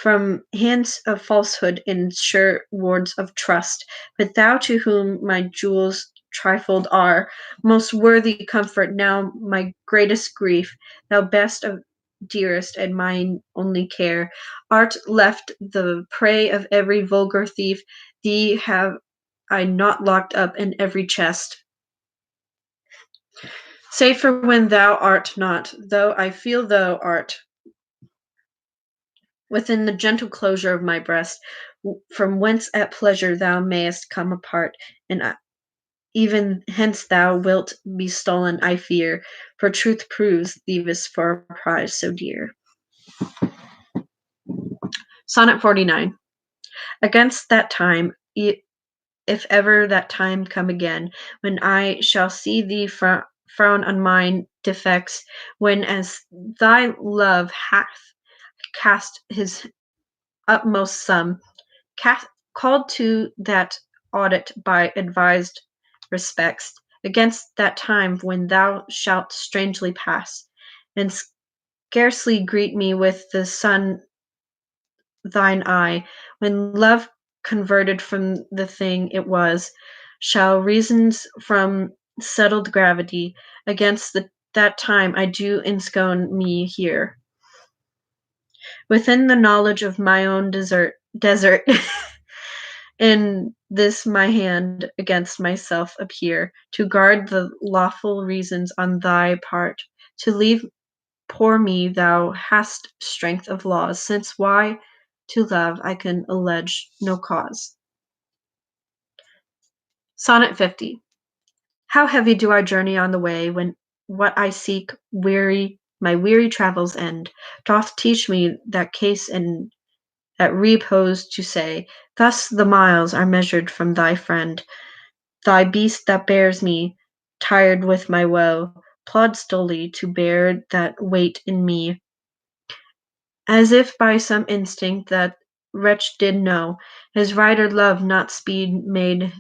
from hands of falsehood in sure wards of trust. But thou to whom my jewels trifled are, most worthy comfort now my greatest grief, thou best of dearest and mine only care. Art left the prey of every vulgar thief. Thee have I not locked up in every chest. Save for when thou art not, though I feel thou art within the gentle closure of my breast, from whence at pleasure thou mayest come apart, and even hence thou wilt be stolen, I fear, for truth proves thee was for a prize so dear. Sonnet 49. Against that time, if ever that time come again, when I shall see thee frown on mine defects, when as thy love hath cast his utmost sum, called to that audit by advised respects, against that time when thou shalt strangely pass, and scarcely greet me with the sun thine eye, when love converted from the thing it was, shall reasons from settled gravity, against that time I do enscone me here. Within the knowledge of my own desert in this my hand against myself appear, to guard the lawful reasons on thy part, to leave poor me thou hast strength of laws, since why to love I can allege no cause. Sonnet 50. How heavy do I journey on the way, when what I seek, my weary travels end, doth teach me that case and at repose to say, thus the miles are measured from thy friend. Thy beast that bears me, tired with my woe, plods dully to bear that weight in me, as if by some instinct that wretch did know, his rider love not speed made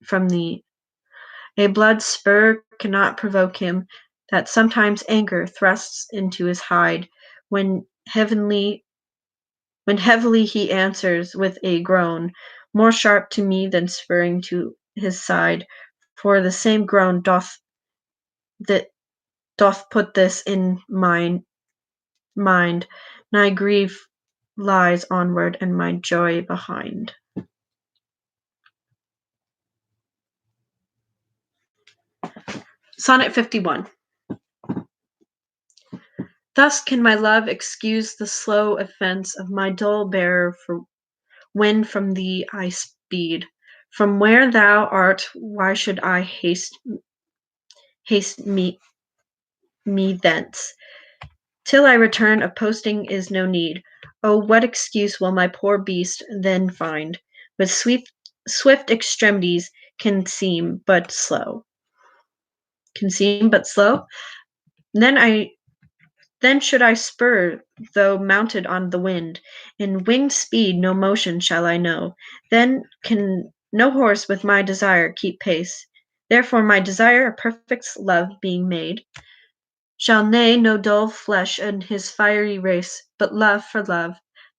from thee. A blood spur cannot provoke him, that sometimes anger thrusts into his hide, when heavily he answers with a groan, more sharp to me than spurring to his side, for the same groan that doth put this in mine mind, my grief lies onward and my joy behind. Sonnet 51. Thus can my love excuse the slow offence of my dull bearer, for when from thee I speed. From where thou art, why should I haste me thence? Till I return of posting is no need. Oh, what excuse will my poor beast then find? With swift extremities can seem but slow. Then should I spur, though mounted on the wind. In winged speed no motion shall I know. Then can no horse with my desire keep pace. Therefore my desire a perfect love being made, shall neigh no dull flesh in his fiery race, but love for love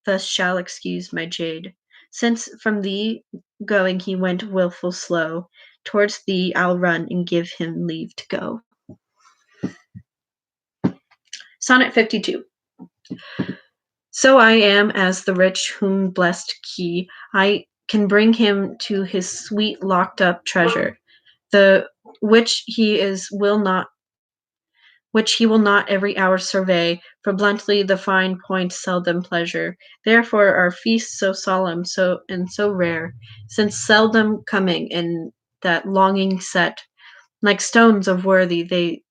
thus shall excuse my jade. Since from thee going he went wilful slow, towards thee I'll run and give him leave to go. Sonnet 52. So I am as the rich whom blessed key I can bring him to his sweet locked up treasure, the which he will not every hour survey, for bluntly the fine points seldom pleasure. Therefore are feasts so solemn, so rare, since seldom coming in that longing set, like stones of worthy they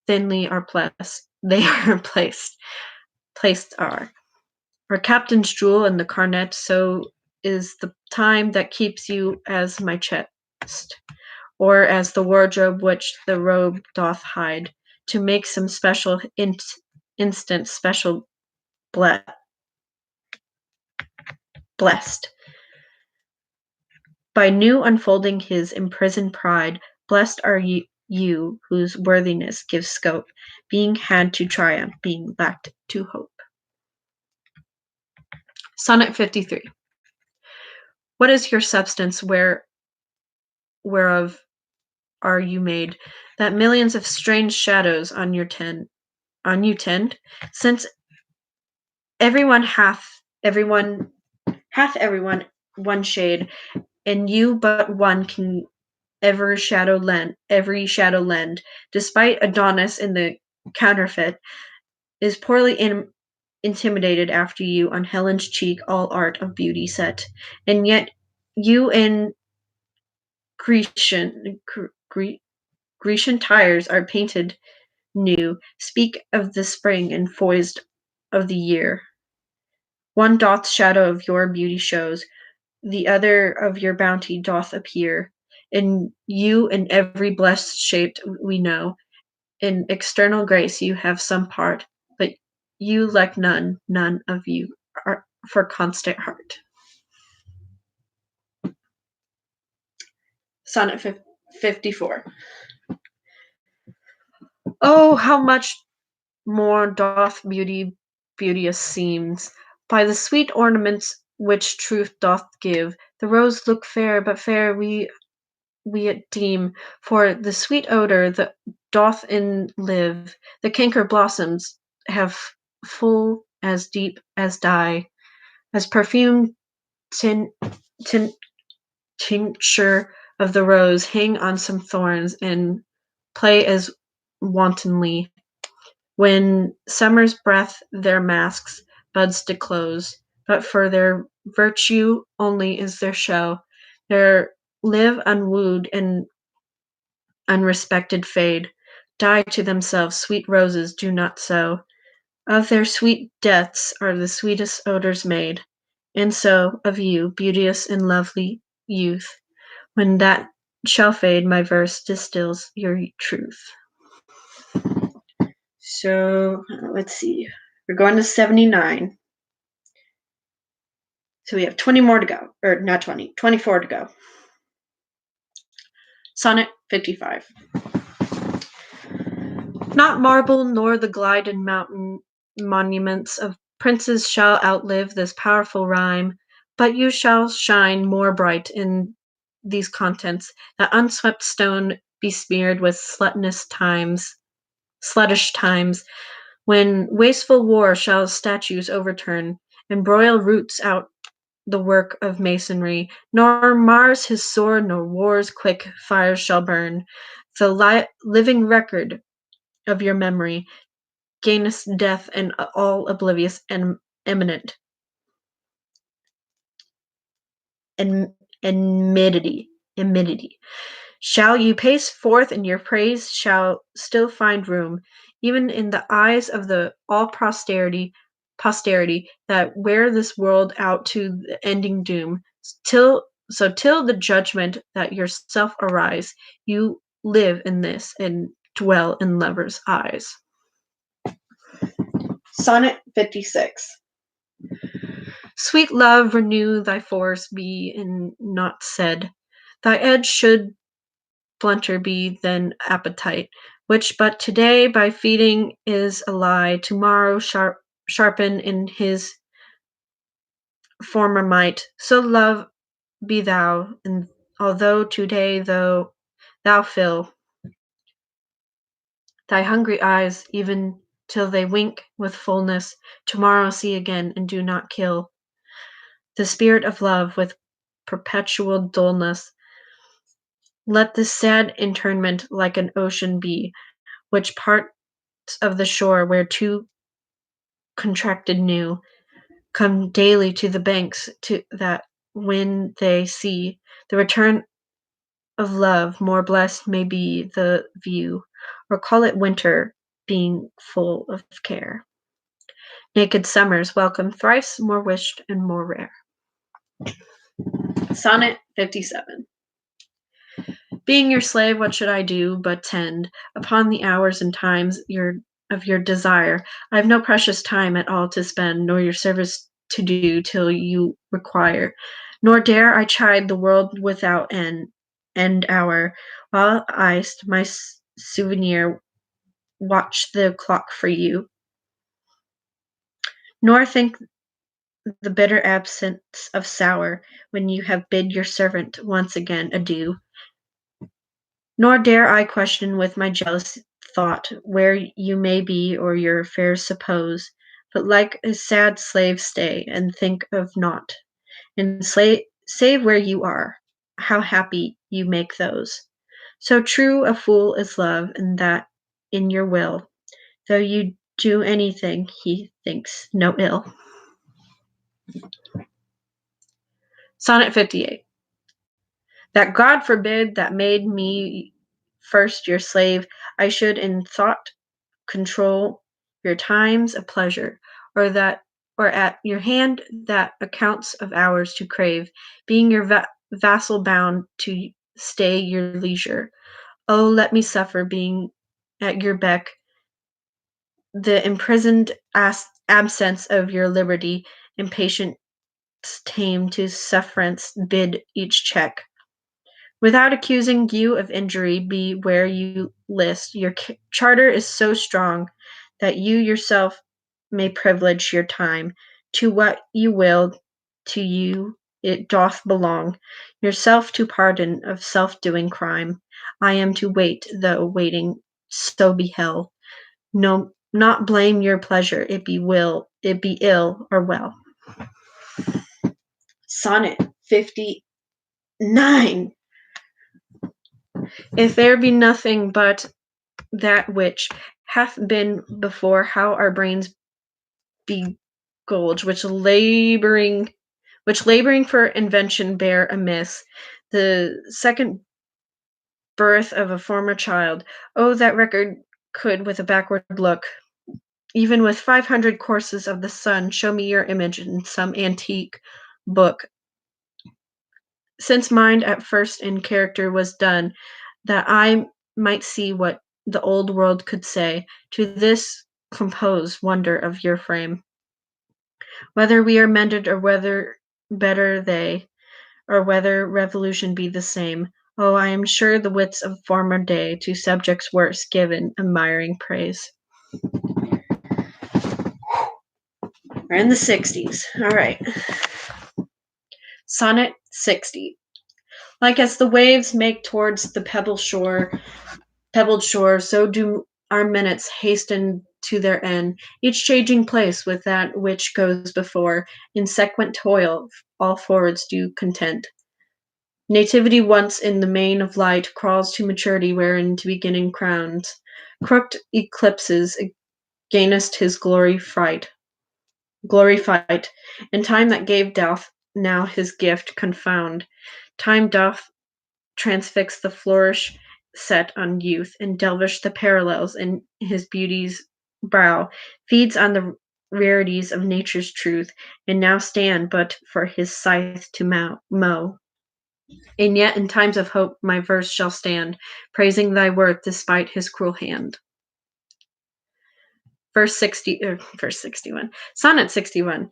thinly are placed are. Our captain's jewel in the carnet, so is the time that keeps you as my chest, or as the wardrobe which the robe doth hide, to make some special instant special blessed. By new unfolding his imprisoned pride, blessed are you whose worthiness gives scope, being had to triumph, being lacked to hope. Sonnet 53. What is your substance, whereof are you made, that millions of strange shadows on your on you tend, since everyone hath everyone one shade, and you but one can every shadow lend, despite Adonis in the counterfeit, is poorly intimidated after you on Helen's cheek all art of beauty set, and yet you in Grecian tires are painted new, speak of the spring and foist of the year. One doth shadow of your beauty shows, the other of your bounty doth appear. In you in every blessed shape we know, in external grace you have some part, but you like none of you are for constant heart. Sonnet 54. Oh, how much more doth beauty beauteous seems, by the sweet ornaments which truth doth give. The rose look fair, but fair we it deem, for the sweet odor that doth in live. The canker blossoms have full as deep as dye, as perfume tin, tin, tincture of the rose hang on some thorns, and play as wantonly when summer's breath their masks buds disclose, but for their virtue only is their show. Their live unwooed and unrespected fade, die to themselves, sweet roses do not so. Of their sweet deaths are the sweetest odors made, and so of you, beauteous and lovely youth, when that shall fade, my verse distills your truth. So let's see. We're going to 79. So we have 20 more to go. Or not 20, 24 to go. Sonnet 55. Not marble nor the glided mountain monuments of princes shall outlive this powerful rhyme, but you shall shine more bright in these contents, that unswept stone besmeared with sluttish times, when wasteful war shall statues overturn, and broil roots out the work of masonry, nor Mars his sword, nor war's quick fires shall burn. The living record of your memory gainest death and all oblivious and imminent and enmity. Shall you pace forth, and your praise shall still find room, even in the eyes of the all posterity that wear this world out to the ending doom, till the judgment that yourself arise, you live in this and dwell in lovers' eyes. Sonnet 56. Sweet love, renew thy force be in naught said. Thy edge should blunter be than appetite, which but today by feeding is a lie, tomorrow sharpen in his former might. So love be thou, and although today thou fill thy hungry eyes, even till they wink with fullness, tomorrow see again and do not kill the spirit of love with perpetual dullness. Let this sad internment like an ocean be, which parts of the shore where two contracted new come daily to the banks, to that when they see the return of love, more blessed may be the view, or call it winter, being full of care. Naked summers welcome thrice more wished and more rare. Sonnet 57. Being your slave, what should I do but tend upon the hours and times of your desire? I have no precious time at all to spend, nor your service to do till you require. Nor dare I chide the world without end hour, while I, my souvenir, watch the clock for you. Nor think the bitter absence of sour, when you have bid your servant once again adieu. Nor dare I question with my jealous thought where you may be or your affairs suppose, but like a sad slave stay and think of naught, and save where you are, how happy you make those. So true a fool is love, and that in your will, though you do anything, he thinks no ill. Sonnet 58. That God forbid that made me first your slave, I should in thought control your times of pleasure, or that or at your hand that accounts of hours to crave, being your vassal bound to stay your leisure. Oh, let me suffer, being at your beck, the imprisoned absence of your liberty, impatient tame to sufferance bid each check. Without accusing you of injury, be where you list. Your charter is so strong that you yourself may privilege your time to what you will, to you it doth belong. Yourself to pardon of self-doing crime. I am to wait, though waiting so be hell. No, not blame your pleasure, it be ill or well. Sonnet 59. If there be nothing but that which hath been before, how our brains begulge, which laboring for invention bear amiss, the second birth of a former child. Oh, that record could with a backward look, even with 500 courses of the sun, show me your image in some antique book. Since mind at first in character was done, that I might see what the old world could say, to this compose wonder of your frame. Whether we are mended, or whether better they, or whether revolution be the same, oh, I am sure the wits of former day to subjects worse given admiring praise. We're in the 60s. All right. Sonnet 60. Like as the waves make towards the pebbled shore, so do our minutes hasten to their end, each changing place with that which goes before, in sequent toil all forwards do content. Nativity once in the main of light crawls to maturity wherein to beginning crowns. Crooked eclipses gainest his glory fight, and time that gave doth now his gift confound. Time doth transfix the flourish set on youth, and delvish the parallels in his beauty's brow, feeds on the rarities of nature's truth, and now stand but for his scythe to mow. And yet in times of hope my verse shall stand, praising thy worth despite his cruel hand. Verse 61. Sonnet 61.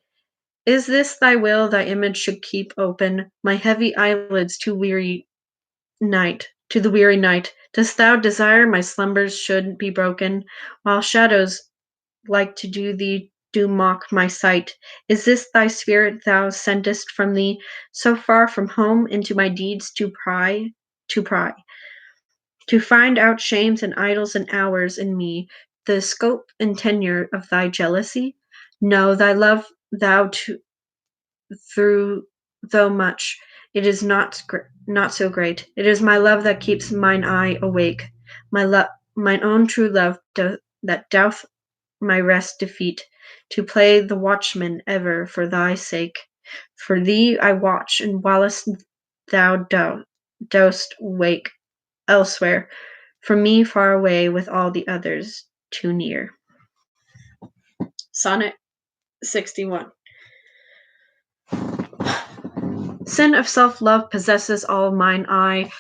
Is this thy will thy image should keep open, my heavy eyelids to the weary night? Dost thou desire my slumbers should be broken, while shadows like to do mock my sight? Is this thy spirit thou sendest from thee, so far from home into my deeds to pry, to find out shames and idols and hours in me, the scope and tenure of thy jealousy? No, thy love thou through though much, it is not so great. It is my love that keeps mine eye awake, mine own true love that doth my rest defeat, to play the watchman ever for thy sake. For thee I watch, and whilst thou dost wake elsewhere, from me far away with all the others too near. Sonnet 61. Sin of self-love possesses all mine eye,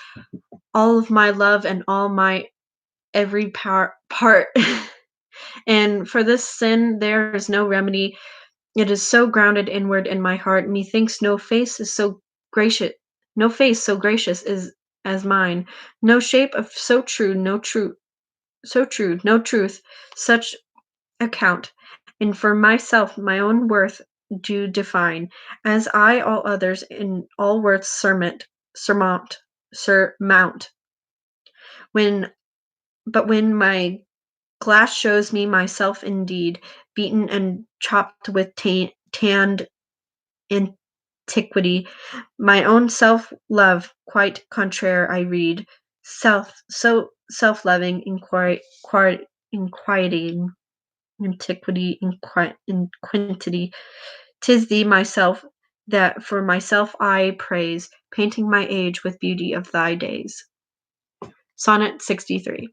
all of my love and all my every part. And for this sin there is no remedy. It is so grounded inward in my heart. Methinks no face so gracious as mine, no shape of so true, no truth, such account. And for myself my own worth do define, as I all others in all worths surmount. When my Glass shows me myself indeed, beaten and chopped with tanned antiquity. My own self-love, quite contraire, I read. So self-loving, inquieting, antiquity, inquintity. 'Tis thee myself that for myself I praise, painting my age with beauty of thy days. Sonnet 63.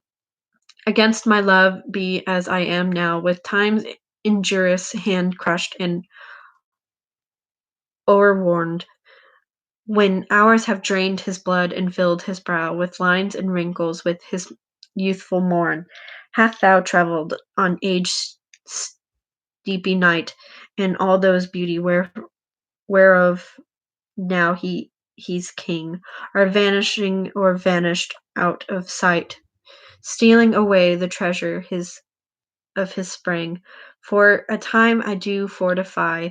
Against my love be as I am now, with time's injurious hand crushed and o'erwarned, when hours have drained his blood and filled his brow with lines and wrinkles with his youthful morn, hast thou travelled on age's steepy night, and all those beauty whereof now he's king, are vanishing or vanished out of sight, stealing away the treasure his of his spring. For a time I do fortify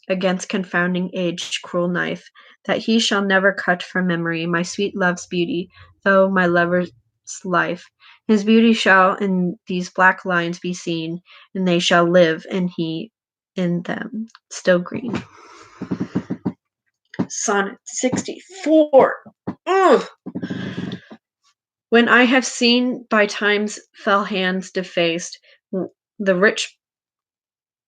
against confounding age cruel knife, that he shall never cut from memory my sweet love's beauty, though my lover's life. His beauty shall in these black lines be seen, and they shall live, and he in them still green. Sonnet 64. Ugh. When I have seen by time's fell hands defaced the rich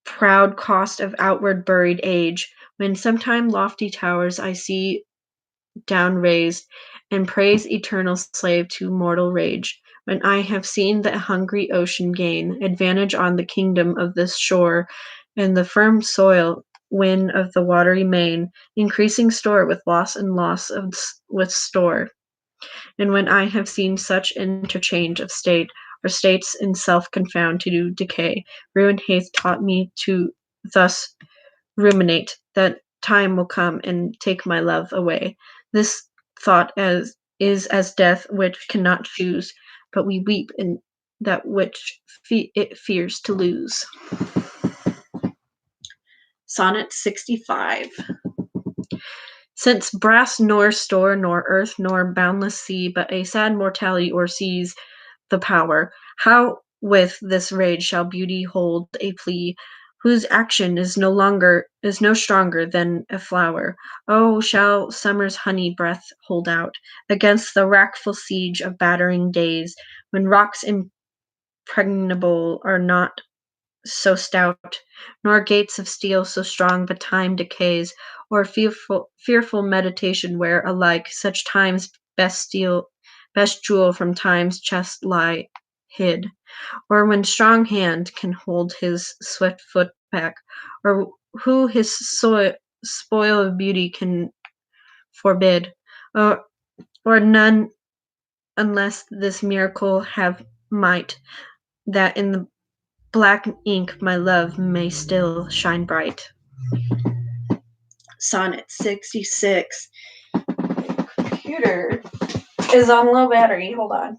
proud cost of outward buried age, when sometime lofty towers I see down raised, and praise eternal slave to mortal rage, when I have seen the hungry ocean gain advantage on the kingdom of this shore, and the firm soil win of the watery main, increasing store with loss and loss of with store. And when I have seen such interchange of state, or states in self confound to do decay, ruin hath taught me to thus ruminate, that time will come and take my love away. This thought is as death which cannot choose, but we weep in that which it fears to lose. Sonnet 65. Since brass nor store nor earth nor boundless sea, but a sad mortality o'ersees the power, how with this rage shall beauty hold a plea, whose action is no stronger than a flower? Oh, shall summer's honey breath hold out against the wrackful siege of battering days, when rocks impregnable are not so stout, nor gates of steel so strong but time decays, or fearful meditation where alike such times best jewel from time's chest lie hid, or when strong hand can hold his swift foot back, or who his spoil of beauty can forbid, or none unless this miracle have might, that in the black ink my love may still shine bright. Sonnet 66. Computer is on low battery. Hold on.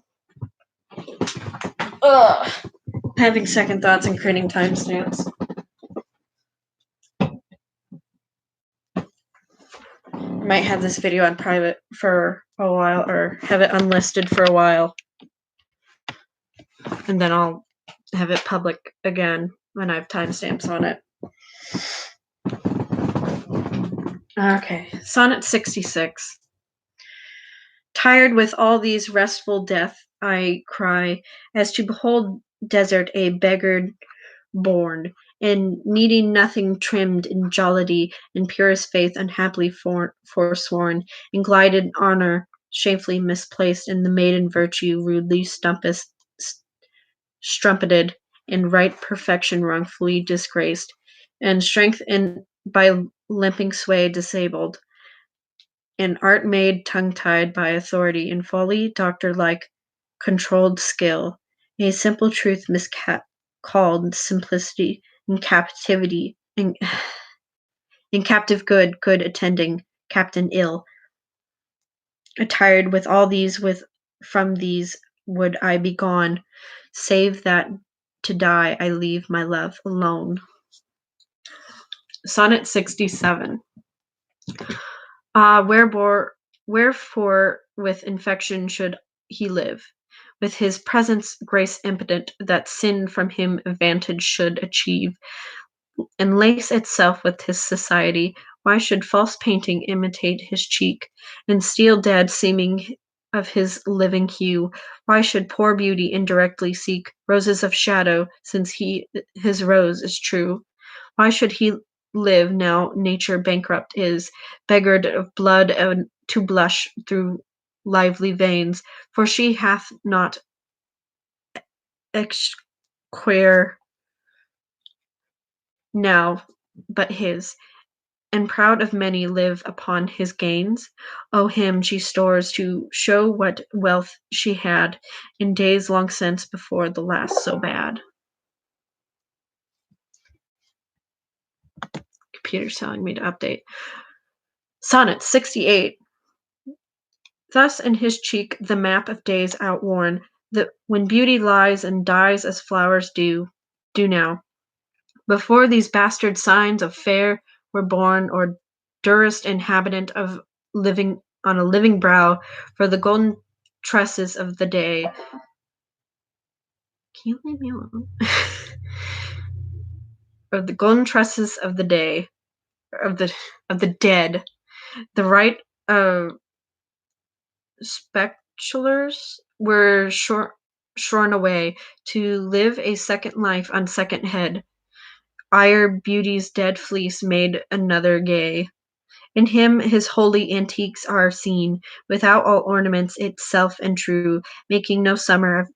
Ugh. Having second thoughts and creating timestamps. Might have this video on private for a while, or have it unlisted for a while, and then I'll have it public again when I have timestamps on it. Okay, Sonnet 66. Tired with all these restful death, I cry, as to behold desert a beggared born, and needing nothing trimmed in jollity, in purest faith unhappily forsworn, in glided honour shamefully misplaced, and the maiden virtue rudely strumpeted, in right perfection wrongfully disgraced, and strength by limping sway disabled, and art made tongue-tied by authority, and folly doctor-like controlled skill, a simple truth miscalled simplicity, in captivity, in captive good attending captain ill. Attired with all these, from these would I be gone, save that to die I leave my love alone. Sonnet 67. Ah, wherefore with infection should he live, with his presence grace impotent, that sin from him advantage should achieve, and lace itself with his society. Why should false painting imitate his cheek, and steal dead seeming of his living hue? Why should poor beauty indirectly seek roses of shadow, since his rose is true? Why should he live now nature bankrupt is, beggared of blood and to blush through lively veins? For she hath not exquire now but his, and proud of many live upon his gains. O him she stores to show what wealth she had in days long since before the last so bad. Computer's telling me to update. Sonnet 68. Thus in his cheek the map of days outworn, that when beauty lies and dies as flowers do now. Before these bastard signs of fair were born, or durst inhabitant of living on a living brow, for the golden tresses of the day. Can you leave me alone? Or the golden tresses of the day, of the dead, the right spectulars were shorn away, to live a second life on second head. Ire beauty's dead fleece made another gay. In him his holy antiques are seen, without all ornaments itself and true, making no summer of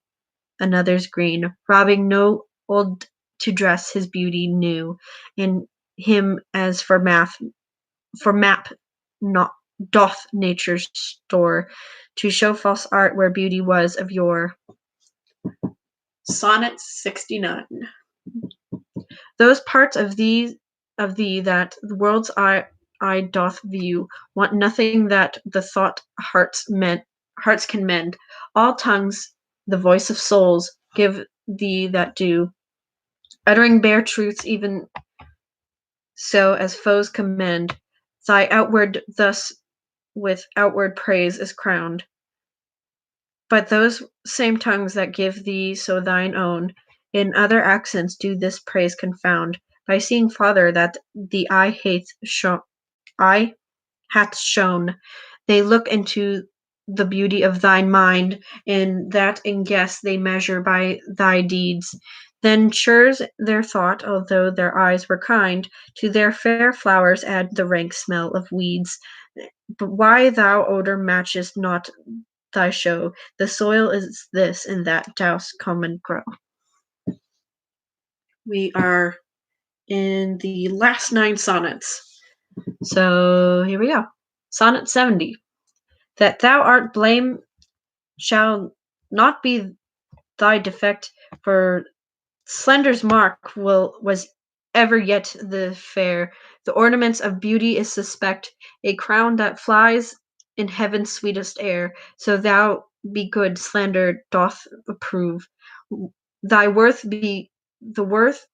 another's green, robbing no old to dress his beauty new. In him as for map not doth nature's store, to show false art where beauty was of yore. Sonnet 69. Those parts of thee that the world's eye doth view want nothing that the thought hearts can mend. All tongues, the voice of souls, give thee that do, uttering bare truths even so as foes commend. Thy outward thus with outward praise is crowned. But those same tongues that give thee so thine own, in other accents do this praise confound, by seeing farther that the eye hath shown. They look into the beauty of thine mind, and that in guess they measure by thy deeds. Then chures their thought, although their eyes were kind, to their fair flowers add the rank smell of weeds. But why thou odor matchest not thy show? The soil is this, and that douse come and grow. We are in the last 9 sonnets. So here we go. Sonnet 70. That thou art blame shall not be thy defect, for slender's mark was ever yet the fair. The ornaments of beauty is suspect, a crown that flies in heaven's sweetest air. So thou be good, slander doth approve. Thy worth be the worth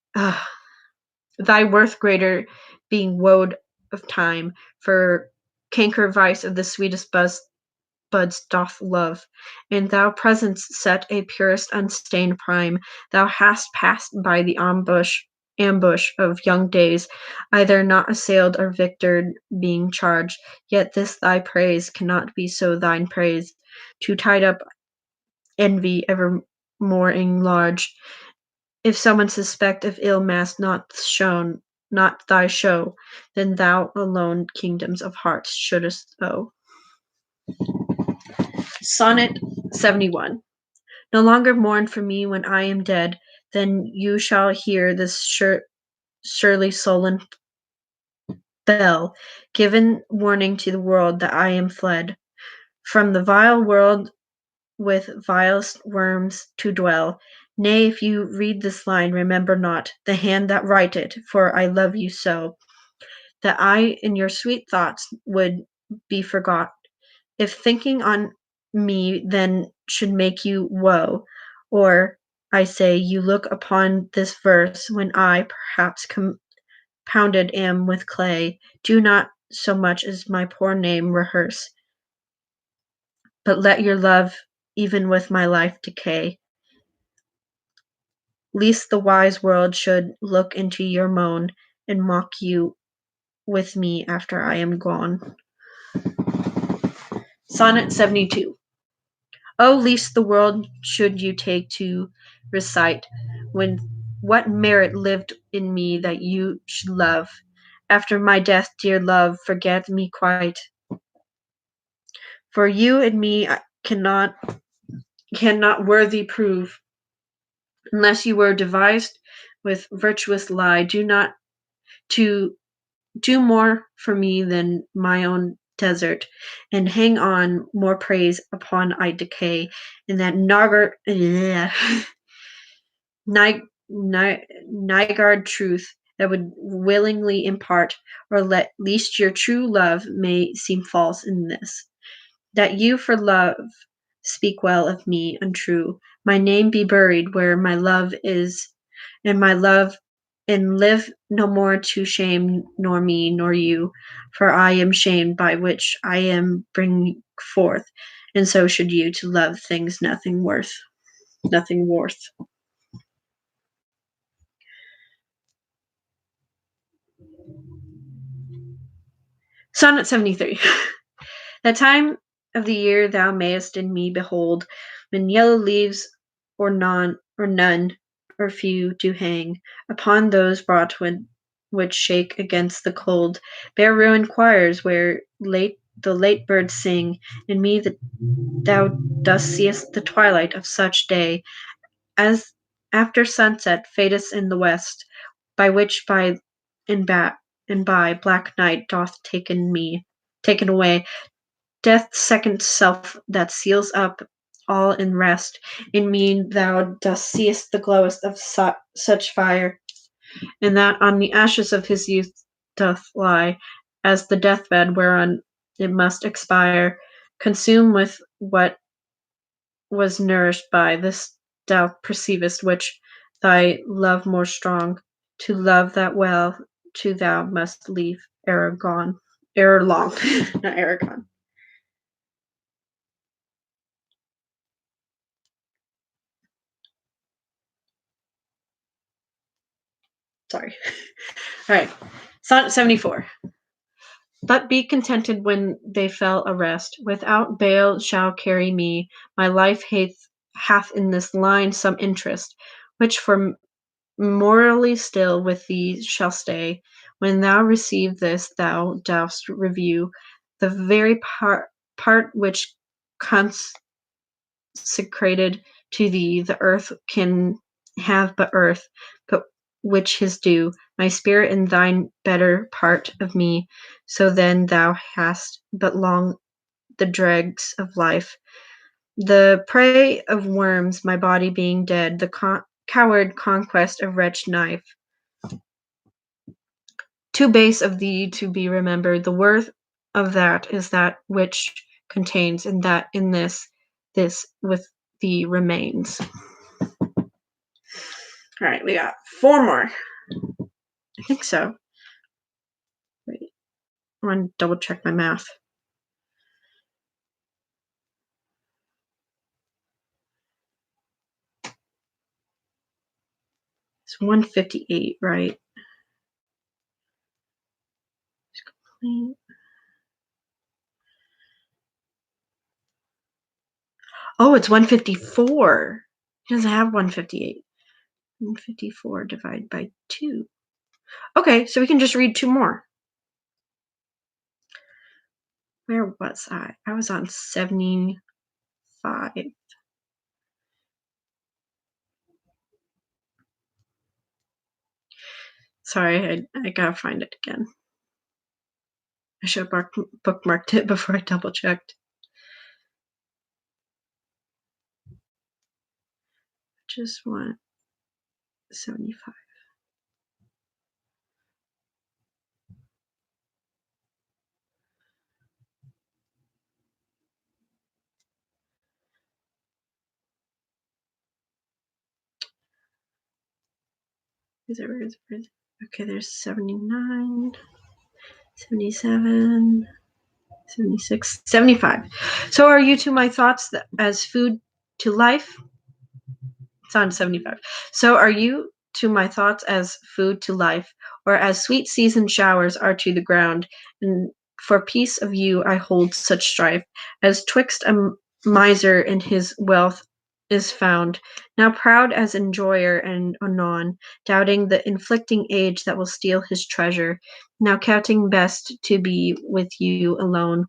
thy worth greater being woed of time, for canker vice of the sweetest buds doth love, and thou presence set a purest unstained prime. Thou hast passed by the ambush of young days, either not assailed or victored being charged, yet this thy praise cannot be so thine praise, to tide up envy evermore enlarged. If someone suspect of ill mask not thy show, then thou alone kingdoms of hearts shouldest owe. Sonnet 71. No longer mourn for me when I am dead, then you shall hear this surely sullen bell, given warning to the world that I am fled from the vile world with vilest worms to dwell. Nay, if you read this line, remember not the hand that write it, for I love you so, that I in your sweet thoughts would be forgot. If thinking on me then should make you woe, or, I say, you look upon this verse when I, perhaps, compounded am with clay, do not so much as my poor name rehearse, but let your love even with my life decay. Least the wise world should look into your moan and mock you with me after I am gone. Sonnet 72. Oh, least the world should you take to recite, when what merit lived in me that you should love. After my death, dear love, forget me quite. For you and me I cannot worthy prove, unless you were devised with virtuous lie. Do not to do more for me than my own desert, and hang on more praise upon I decay, in that Nygard truth that would willingly impart, or let least your true love may seem false in this, that you for love speak well of me untrue. My name be buried where my love is, and my love and live no more to shame nor me nor you, for I am shamed by which I am bring forth, and so should you to love things nothing worth. Nothing worth. Sonnet 73. That time of the year thou mayest in me behold, when yellow leaves or none or few do hang upon those broadwood which shake against the cold, bare ruined choirs where the late birds sing, and me that thou dost seest the twilight of such day, as after sunset fadeth in the west, by which and by black night doth taken away, death's second self that seals up all in rest. In me thou dost seest the glowest of such fire, and that on the ashes of his youth doth lie, as the deathbed whereon it must expire, consumed with what was nourished by. This thou perceivest, which thy love more strong, to love that well to thou must leave ere long, not Aragon. Sorry. All right. Sonnet 74. But be contented when they fell a rest. Without bail shall carry me. My life hath in this line some interest, which for morally still with thee shall stay. When thou receive this, thou dost review the very part which consecrated to thee. The earth can have but earth, but which his due. My spirit in thine better part of me, so then thou hast but long the dregs of life. The prey of worms, my body being dead, the coward conquest of wretched knife. Too base of thee to be remembered, the worth of that is that which contains, and that in this with thee remains. All right, we got 4 more. I think so. Wait, I want to double check my math. It's 158, right? Oh, it's 154. He doesn't have 158. 154 divided by 2. Okay, so we can just read 2 more. Where was I? I was on 75. Sorry, I gotta find it again. I should have bookmarked it before I double checked. Just want 75. Is it? Okay, there's 79, 77, 76, 75. So are you to my thoughts as food to life. Sonnet 75. So are you to my thoughts as food to life, or as sweet seasoned showers are to the ground, and for peace of you I hold such strife, as twixt a miser and his wealth is found, now proud as enjoyer and anon, doubting the inflicting age that will steal his treasure, now counting best to be with you alone.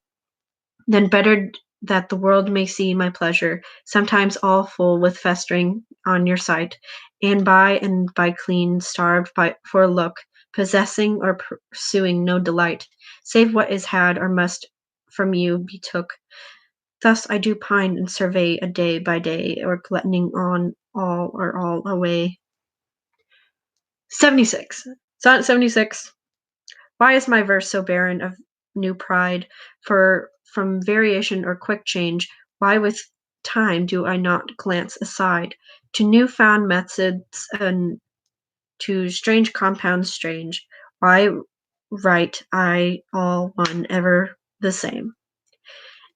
Then better that the world may see my pleasure, sometimes all full with festering on your sight, and by clean, starved by for a look, possessing or pursuing no delight, save what is had or must from you be took. Thus I do pine and survey a day by day, or gluttony on all or all away. 76. Sonnet 76. Why is my verse so barren of new pride? For from variation or quick change, why with time do I not glance aside to new found methods and to strange compounds strange? Why write I all one ever the same?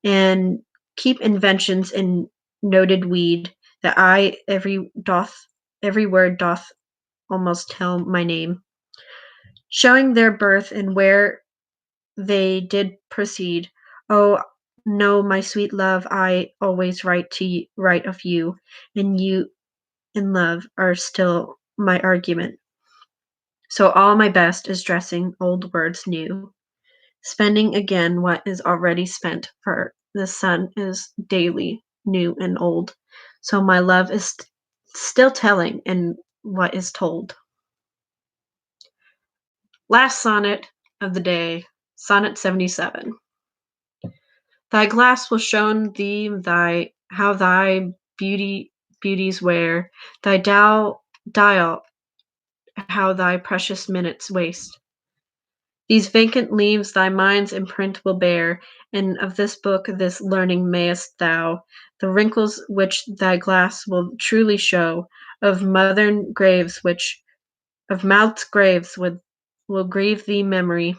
And keep inventions in noted weed that I every word doth almost tell my name, showing their birth and where they did proceed. Oh, no, my sweet love, I always write of you, and you and love are still my argument. So all my best is dressing old words new, spending again what is already spent, for the sun is daily new and old. So my love is still telling in what is told. Last sonnet of the day, Sonnet 77. Thy glass will show thee how thy beauties wear, thy dial how thy precious minutes waste. These vacant leaves thy mind's imprint will bear, and of this book this learning mayest thou, the wrinkles which thy glass will truly show, of modern graves which of mouth's graves will grieve thee memory,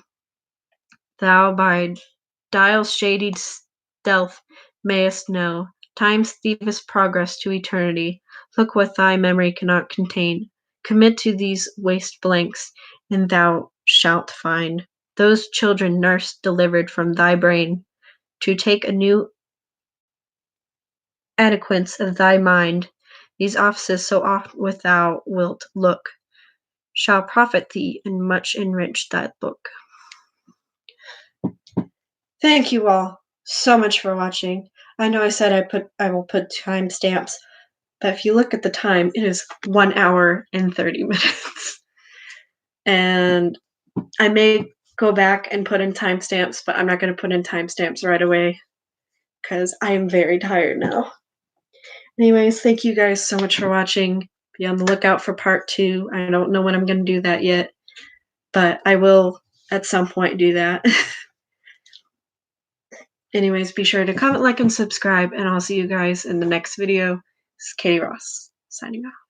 thou by dial's shady stealth mayest know time's thievish progress to eternity. Look what thy memory cannot contain. Commit to these waste blanks, and thou shalt find those children nursed delivered from thy brain, to take a new adequance of thy mind. These offices so oft with thou wilt look shall profit thee and much enrich that book. Thank you all so much for watching. I know I said I will put timestamps, but if you look at the time, it is 1 hour and 30 minutes. And I may go back and put in timestamps, but I'm not going to put in timestamps right away because I am very tired now. Anyways, thank you guys so much for watching. Be on the lookout for part 2. I don't know when I'm going to do that yet, but I will at some point do that. Anyways, be sure to comment, like, and subscribe, and I'll see you guys in the next video. This is Katie Ross, signing off.